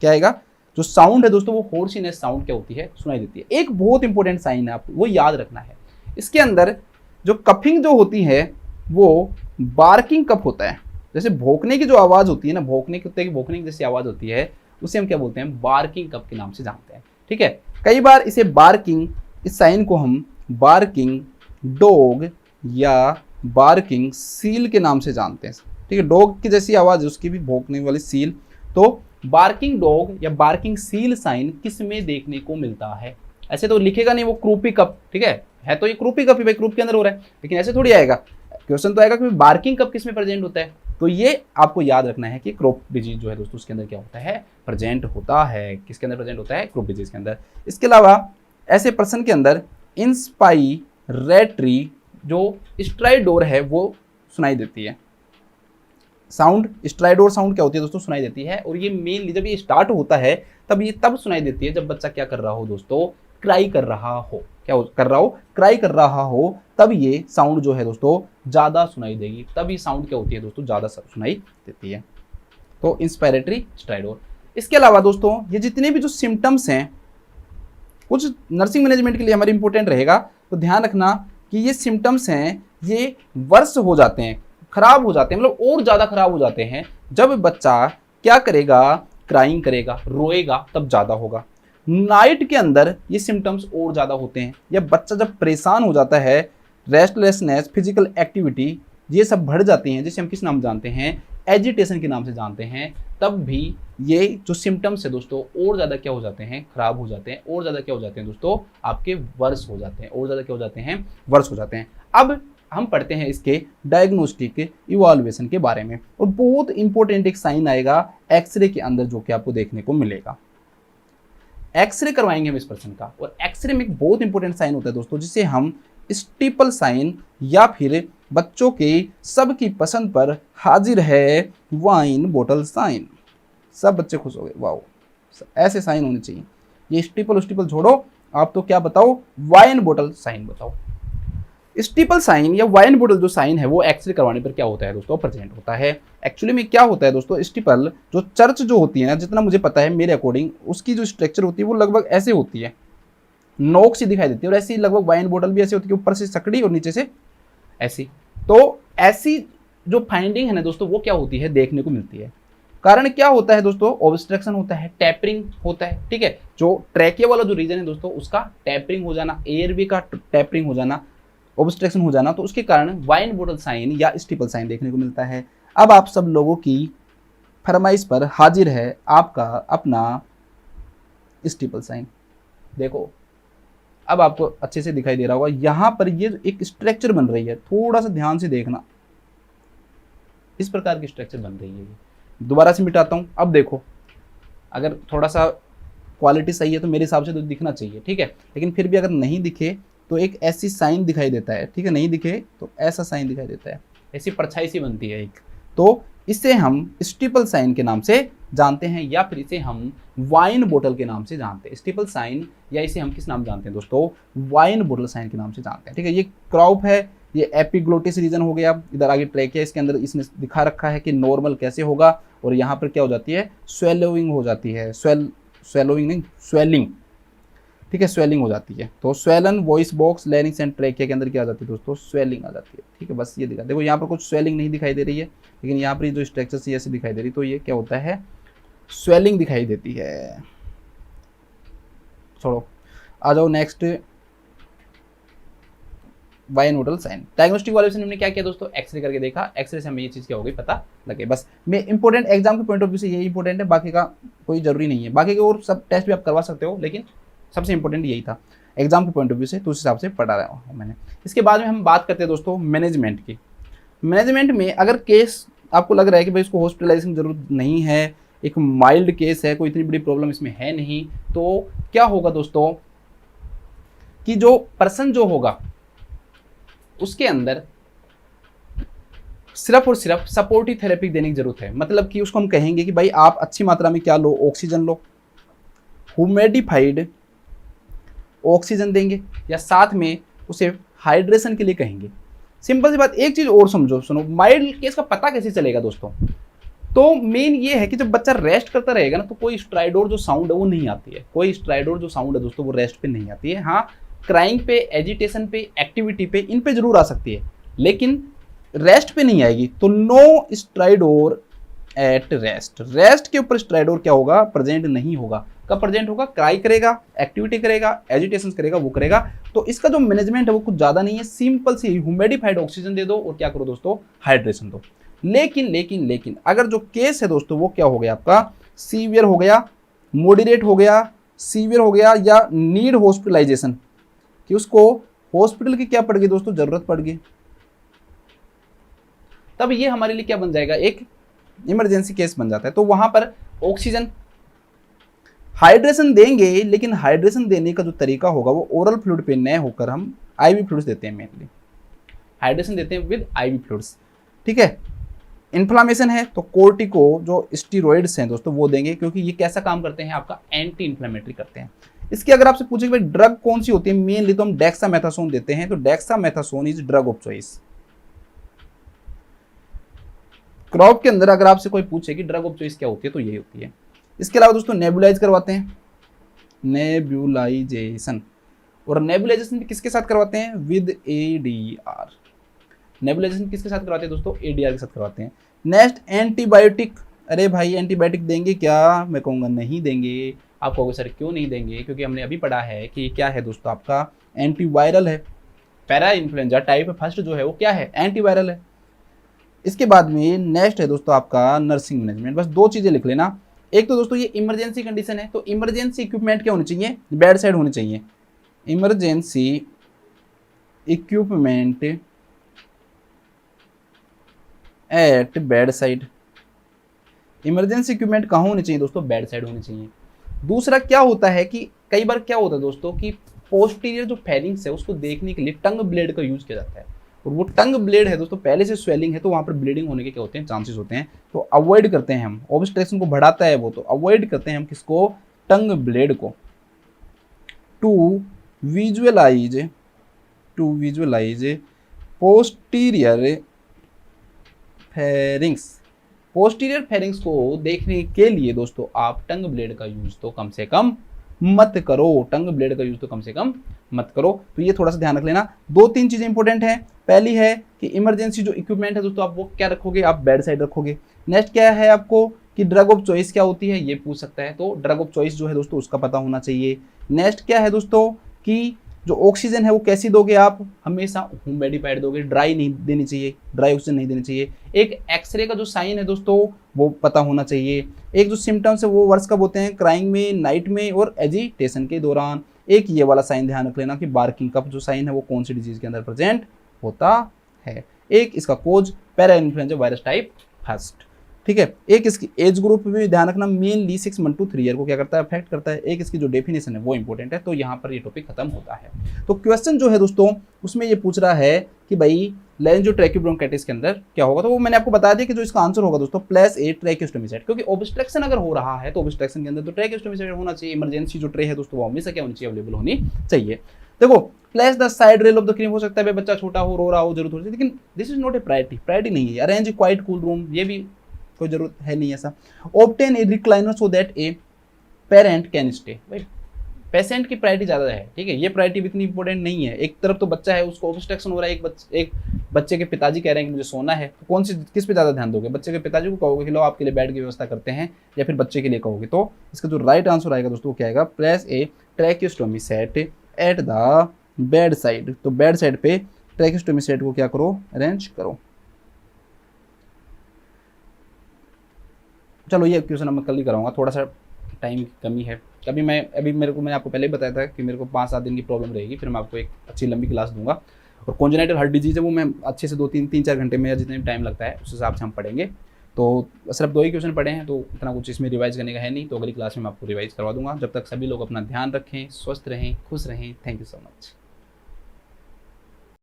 क्या आएगा, जो साउंड है दोस्तों वो हॉर्सीनेस साउंड क्या होती है, सुनाई देती है। एक बहुत इंपॉर्टेंट साइन है, आपको वो याद रखना है। इसके अंदर जो कफिंग जो होती है वो बार्किंग कफ होता है, जैसे भौंकने की जो आवाज़ होती है ना, भौंकने कुत्ते की भौंकने की जैसी आवाज़ होती है, उसे हम क्या बोलते हैं, बार्किंग कफ के नाम से जानते हैं, ठीक है। कई बार इसे बार्किंग, इस साइन को हम बार्किंग डॉग या बार्किंग सील के नाम से जानते हैं, ठीक है। डॉग की जैसी आवाज़ है उसकी भी, भौंकने वाली सील। तो बार्किंग डॉग या बार्किंग सील साइन किस में देखने को मिलता है, ऐसे तो लिखेगा नहीं वो क्रूपी कप, ठीक है तो ये क्रूपी कप ही भाई क्रूप के अंदर हो रहा है, लेकिन ऐसे थोड़ी आएगा। क्वेश्चन तो आएगा कि बार्किंग कप किस में प्रेजेंट होता है, तो ये आपको याद रखना है कि क्रोप डिजीज जो है दोस्तों उसके अंदर क्या होता है, प्रेजेंट होता है। किसके अंदर प्रेजेंट होता है, क्रोप डिजीज के अंदर। इसके अलावा ऐसे पर्सन के अंदर इंस्पायरेटरी जो स्ट्राइडोर है वो सुनाई देती है। साउंड स्ट्राइडोर साउंड क्या होती है दोस्तों, सुनाई देती है। और ये मेनली जब ये स्टार्ट होता है तब सुनाई देती है जब बच्चा क्या कर रहा हो दोस्तों, क्राई कर रहा हो। क्या कर रहा हो, क्राई कर रहा हो, तब ये साउंड जो है दोस्तों ज़्यादा सुनाई देगी, तब ये साउंड क्या होती है दोस्तों, ज़्यादा सुनाई देती है। तो इंस्पायरेटरी स्ट्राइडोर। इसके अलावा दोस्तों ये जितने भी जो सिम्टम्स हैं, कुछ नर्सिंग मैनेजमेंट के लिए हमारे इंपॉर्टेंट रहेगा, तो ध्यान रखना कि ये सिम्टम्स हैं ये वर्स हो जाते हैं, खराब हो जाते हैं, मतलब और ज़्यादा खराब हो जाते हैं जब बच्चा क्या करेगा, क्राइंग करेगा, रोएगा, तब ज़्यादा होगा। नाइट के अंदर ये सिम्टम्स और ज़्यादा होते हैं, या बच्चा जब परेशान हो जाता है, रेस्टलेसनेस, फिजिकल एक्टिविटी ये सब बढ़ जाती हैं, जिसे हम किस नाम जानते हैं, एजिटेशन के नाम से जानते हैं, तब भी ये जो सिम्टम्स है दोस्तों और ज़्यादा क्या हो जाते हैं, खराब हो जाते हैं, और ज़्यादा क्या हो जाते हैं दोस्तों, आपके वर्स हो जाते हैं, और ज़्यादा क्या हो जाते हैं, वर्स हो जाते हैं। अब हम पढ़ते हैं इसके डायग्नोस्टिक इवैल्यूएशन के बारे में, और बहुत इंपॉर्टेंट एक साइन आएगा एक्सरे के अंदर जो कि आपको देखने को मिलेगा। एक्सरे करवाएंगे हम इस पर्सन का, और एक्सरे में एक बहुत इंपॉर्टेंट साइन होता है दोस्तों जिसे हम स्टीपल साइन या फिर बच्चों के सबकी पसंद पर हाजिर है वाइन बोतल साइन। सब बच्चे खुश हो गए, वाओ ऐसे साइन होने चाहिए। ये स्टीपल छोड़ो, आप तो क्या बताओ, वाइन बोतल साइन बताओ। स्टीपल साइन या वाइन बोतल जो साइन है वो एक्सरे करवाने पर क्या होता है दोस्तों, प्रेजेंट होता है। एक्चुअली में क्या होता है दोस्तों, स्टीपल जो चर्च जो होती है ना, जितना मुझे पता है मेरे अकॉर्डिंग, उसकी जो स्ट्रक्चर होती है वो लगभग ऐसे होती है, नोक सी दिखाई देती है, और ऐसी लगभग वाइन बोतल भी ऐसी होती है, ऊपर से सकड़ी और नीचे से ऐसी। तो ऐसी जो फाइंडिंग है ना दोस्तों वो क्या होती है, देखने को मिलती है। कारण क्या होता है दोस्तों, ऑब्स्ट्रक्शन होता है, टैपरिंग होता है, ठीक है। जो ट्रैकिया वाला जो रीजन है दोस्तों उसका टैपरिंग हो जाना, एयरवे का टैपरिंग हो जाना, ऑब्स्ट्रक्शन हो जाना, तो उसके कारण वाइन बोतल साइन या स्टीपल साइन देखने को मिलता है। अब आप सब लोगों की फरमाइश पर हाजिर है आपका अपना स्टीपल साइन। देखो अब आपको अच्छे से दिखाई दे रहा होगा, यहां पर ये एक स्ट्रक्चर बन रही है, थोड़ा सा ध्यान से देखना, इस प्रकार की स्ट्रक्चर बन रही है। दोबारा से मिटाता हूं, अब देखो, अगर थोड़ा सा क्वालिटी सही है तो मेरे हिसाब से तो दिखना चाहिए, ठीक है। लेकिन फिर भी अगर नहीं दिखे तो एक ऐसी साइन दिखाई देता है, ठीक है, नहीं दिखे तो ऐसा साइन दिखाई देता है, ऐसी परछाई सी बनती है एक, तो इसे हम स्टीपल साइन के नाम से जानते हैं, या फिर इसे हम वाइन बोतल के नाम से जानते हैं। स्टीपल साइन या इसे हम किस नाम जानते हैं दोस्तों, वाइन बोतल साइन के नाम से जानते हैं, ठीक है। ये क्रॉप है, ये एपिग्लोटिस रीजन हो गया, इधर आगे ट्रैकिया, इसके अंदर इसने दिखा रखा है कि नॉर्मल कैसे होगा, और यहाँ पर क्या हो जाती है, स्वेलोइंग हो जाती है, स्वेलोइंग नहीं, स्वेलिंग, ठीक है, स्वेलिंग हो जाती है। तो swollen voice box larynx and trachea के अंदर क्या आ जाती है दोस्तों, स्वेलिंग आ जाती है, ठीक है। बस ये दिखा, देखो यहाँ पर कुछ स्वेलिंग नहीं दिखाई दे रही है, लेकिन यहाँ पर जो स्ट्रक्चर ऐसे दिखाई दे रही, तो ये क्या होता है, स्वेलिंग दिखाई देती है। छोड़ो, आ जाओ नेक्स्ट, बायनोडल साइन। डायग्नोस्टिक वाले से हमने क्या किया दोस्तों, एक्सरे करके देखा, एक्सरे से हमें ये चीज़ क्या हो गई पता लगे। बस मैं इंपॉर्टेंट एग्जाम के पॉइंट ऑफ व्यू से यही इंपॉर्टेंट है, बाकी का कोई जरूरी नहीं है, बाकी के और सब टेस्ट भी आप करवा सकते हो, लेकिन सबसे इंपॉर्टेंट यही था एग्जाम के पॉइंट ऑफ व्यू से, तो उस हिसाब से पढ़ा रहा हूँ मैंने। इसके बाद में हम बात करते हैं दोस्तों मैनेजमेंट की। मैनेजमेंट में अगर केस आपको लग रहा है कि भाई इसको हॉस्पिटलाइजेशन की जरूरत नहीं है, एक माइल्ड केस है, कोई इतनी बड़ी प्रॉब्लम इसमें है नहीं, तो क्या होगा दोस्तों कि जो पर्सन जो होगा उसके अंदर सिर्फ और सिर्फ सपोर्टिव थेरेपी देने की जरूरत है। मतलब कि उसको हम कहेंगे कि भाई आप अच्छी मात्रा में क्या लो, ऑक्सीजन लो, ह्यूमिडिफाइड ऑक्सीजन देंगे, या साथ में उसे हाइड्रेशन के लिए कहेंगे। सिंपल सी बात, एक चीज और समझो, सुनो, माइल्ड केस का पता कैसे चलेगा दोस्तों, तो मेन ये है कि जब बच्चा रेस्ट करता रहेगा ना, तो कोई स्ट्राइडोर जो साउंड है वो नहीं आती है, कोई स्ट्राइडोर जो साउंड है दोस्तों वो रेस्ट पे नहीं आती है। हाँ, क्राइंग पे, एजिटेशन पे, एक्टिविटी पे, इन पे जरूर आ सकती है, लेकिन रेस्ट पे नहीं आएगी। तो नो स्ट्राइडोर एट रेस्ट, रेस्ट के ऊपर स्ट्राइडोर क्या होगा, प्रेजेंट नहीं होगा। कब प्रेजेंट होगा, क्राई करेगा, एक्टिविटी करेगा, एजिटेशन करेगा, वो करेगा। तो इसका जो मैनेजमेंट है वो कुछ ज्यादा नहीं है, सिंपल सी ह्यूमिडिफाइड ऑक्सीजन दे दो और क्या करो दोस्तों, हाइड्रेशन दो। लेकिन लेकिन लेकिन अगर जो केस है दोस्तों वो क्या हो गया आपका, सीवियर हो गया, मॉडरेट हो गया, सीवियर हो गया, या नीड हॉस्पिटलाइजेशन, कि उसको हॉस्पिटल की क्या पड़ गई दोस्तों, जरूरत पड़ गई, तब ये हमारे लिए क्या बन जाएगा, एक इमरजेंसी केस बन जाता है। तो वहां पर ऑक्सीजन, हाइड्रेशन देंगे, लेकिन हाइड्रेशन देने का जो तरीका होगा वो ओरल फ्लूइड पे न होकर हम आईवी फ्लूइड्स देते हैं, मेनली हाइड्रेशन देते हैं विद आईवी फ्लूइड्स, ठीक है। इन्फ्लामेशन है तो कोर्टिको जो स्टीरॉइड्स हैं दोस्तों वो देंगे, क्योंकि ये कैसा काम करते हैं, आपका एंटी इन्फ्लेमेटरी करते हैं। इसकी अगर आपसे पूछे कि भाई ड्रग कौन सी होती है, मेनली तो हम डेक्सामेथासोन देते हैं, तो dexamethasone is drug of choice. Crop के अंदर अगर आपसे कोई पूछे कि ड्रग ऑफ चॉइस क्या होती है, तो यही होती है। इसके अलावा दोस्तों नेबुलाइज करवाते हैं, नेबुलाइजेशन, और नेबुलाइजेशन किसके साथ करवाते हैं, विद एडीआर। नेबुलाइजेशन किसके साथ करवाते हैं दोस्तों, एडीआर के साथ करवाते हैं। नेक्स्ट एंटीबायोटिक, अरे भाई एंटीबायोटिक देंगे क्या, मैं कहूँगा नहीं देंगे। आप कहोगे सर क्यों नहीं देंगे, क्योंकि हमने अभी पढ़ा है कि क्या है दोस्तों, आपका एंटीवायरल है, पैरा इन्फ्लुएंजा टाइप फर्स्ट जो है वो क्या है, एंटीवायरल है। इसके बाद में नेक्स्ट है दोस्तों आपका नर्सिंग मैनेजमेंट। बस दो चीजें लिख लेना, एक तो दोस्तों ये इमरजेंसी कंडीशन है, तो इमरजेंसी इक्विपमेंट क्या होने चाहिए, बेड साइड होने चाहिए। Emergency equipment at bed side, emergency equipment कहाँ होने चाहिए दोस्तों, बेड साइड होने चाहिए। दूसरा क्या होता है कि कई बार क्या होता है दोस्तों कि पोस्टीरियर जो फेरिंग्स है उसको देखने के लिए टंग ब्लेड का यूज किया जाता है, और वो टंग ब्लेड है दोस्तों पहले से स्वेलिंग है, तो वहाँ पर ब्लीडिंग होने के क्या होते हैं, चांसेस होते हैं। तो अवॉइड करते हैं हम, ऑब्स्ट्रक्शन को बढ़ाता है वो, तो अवॉइड करते हैं हम किसको, टंग ब्लेड को। To visualize posterior pharynx, posterior pharynx को देखने के लिए दोस्तों आप टंग ब्लेड का यूज तो कम से कम मत करो, टंग ब्लेड का यूज तो कम से कम मत करो। तो ये थोड़ा सा ध्यान रख लेना। दो तीन चीजें इंपॉर्टेंट है, पहली है कि इमरजेंसी जो इक्विपमेंट है दोस्तों आप वो क्या रखोगे, आप बेड साइड रखोगे। नेक्स्ट क्या है आपको कि ड्रग ऑफ चॉइस क्या होती है, ये पूछ सकता है, तो ड्रग ऑफ चॉइस जो है दोस्तों उसका पता होना चाहिए। नेक्स्ट क्या है दोस्तों कि जो ऑक्सीजन है वो कैसी दोगे, आप हमेशा ह्यूमिडिफाइड दोगे, ड्राई नहीं देनी चाहिए, ड्राई ऑक्सीजन नहीं देनी चाहिए। एक एक्सरे का जो साइन है दोस्तों वो पता होना चाहिए। एक जो सिम्टम्स है वो वर्ष कब होते हैं, क्राइंग में, नाइट में और एजिटेशन के दौरान। एक ये वाला साइन ध्यान रख लेना कि बार्किंग कप जो साइन है वो कौन सी डिजीज के अंदर प्रेजेंट होता है। एक इसका cause para influenza virus type first, ठीक है। एक इसकी एज ग्रुप भी ध्यान रखना, मेनली 6 मंथ टू 3 ईयर को क्या करता है, अफेक्ट करता है। एक इसकी जो डेफिनेशन है वो इंपॉर्टेंट है। तो यहाँ पर ये टॉपिक खत्म होता है। तो क्वेश्चन जो है दोस्तों उसमें ये पूछ रहा है कि भाई लेंजो ट्रैक्योब्रोंकाइटिस के अंदर क्या होगा, तो वो मैंने आपको बता दिया कि जो इसका आंसर होगा दोस्तों प्लस ए ट्रैक्योस्टोमी साइट, क्योंकि ऑब्स्ट्रक्शन अगर हो रहा है तो ऑब्स्ट्रक्शन के अंदर तो ट्रैक्योस्टोमी साइट होना चाहिए। इमरजेंसी जो ट्रे है दोस्तों वो हमेशा क्या होनी चाहिए, अवेलेबल होनी चाहिए। देखो place the side rail of the cream, हो सकता है बच्चा छोटा हो, रो रहा हो, जरूरत हो रही है, लेकिन this is not a priority नहीं है। अरेंज क्वाइट कूल रूम, ये भी कोई जरूरत है नहीं ऐसा। Obtain a recliner so that a parent can stay, भाई पेशेंट की प्रायोरिटी ज़्यादा है, ठीक है, ये प्रायोरिटी भी इतनी इंपॉर्टेंट नहीं है। एक तरफ तो बच्चा है उसको ऑब्स्ट्रक्शन हो रहा है, एक बच्चे के पिताजी कह रहे हैं कि मुझे सोना है, तो कौन सी किस पे ज़्यादा ध्यान दोगे, बच्चे के पिताजी को कहोगे कि लो आपके लिए बेड की व्यवस्था करते हैं, या फिर बच्चे के लिए कहोगे। तो इसका जो राइट आंसर आएगा दोस्तों वो क्या आएगा, place a tracheostomy set at the bed side. तो बेड साइड पे ट्रैक्योस्टोमी सेट को क्या करो, अरेंज करो। चलो ये क्वेश्चन मैं कल ही कराऊंगा, थोड़ा सा टाइम की कमी है। अभी मैंने आपको पहले ही बताया था कि मेरे को 5-7 दिन की प्रॉब्लम रहेगी, फिर मैं आपको एक अच्छी लंबी क्लास दूंगा। और कॉन्जेनाइटल हार्ट डिजीज है वो मैं अच्छे से 3-4 घंटे में या जितने भी टाइम लगता है उस हिसाब से हम पढ़ेंगे। तो सिर्फ 2 ही क्वेश्चन पढ़े हैं, तो इतना कुछ इसमें रिवाइज करने का है नहीं, तो अगली क्लास में मैं आपको रिवाइज करवा दूंगा। जब तक सभी लोग अपना ध्यान रखें, स्वस्थ रहें, खुश रहें। Thank you so much.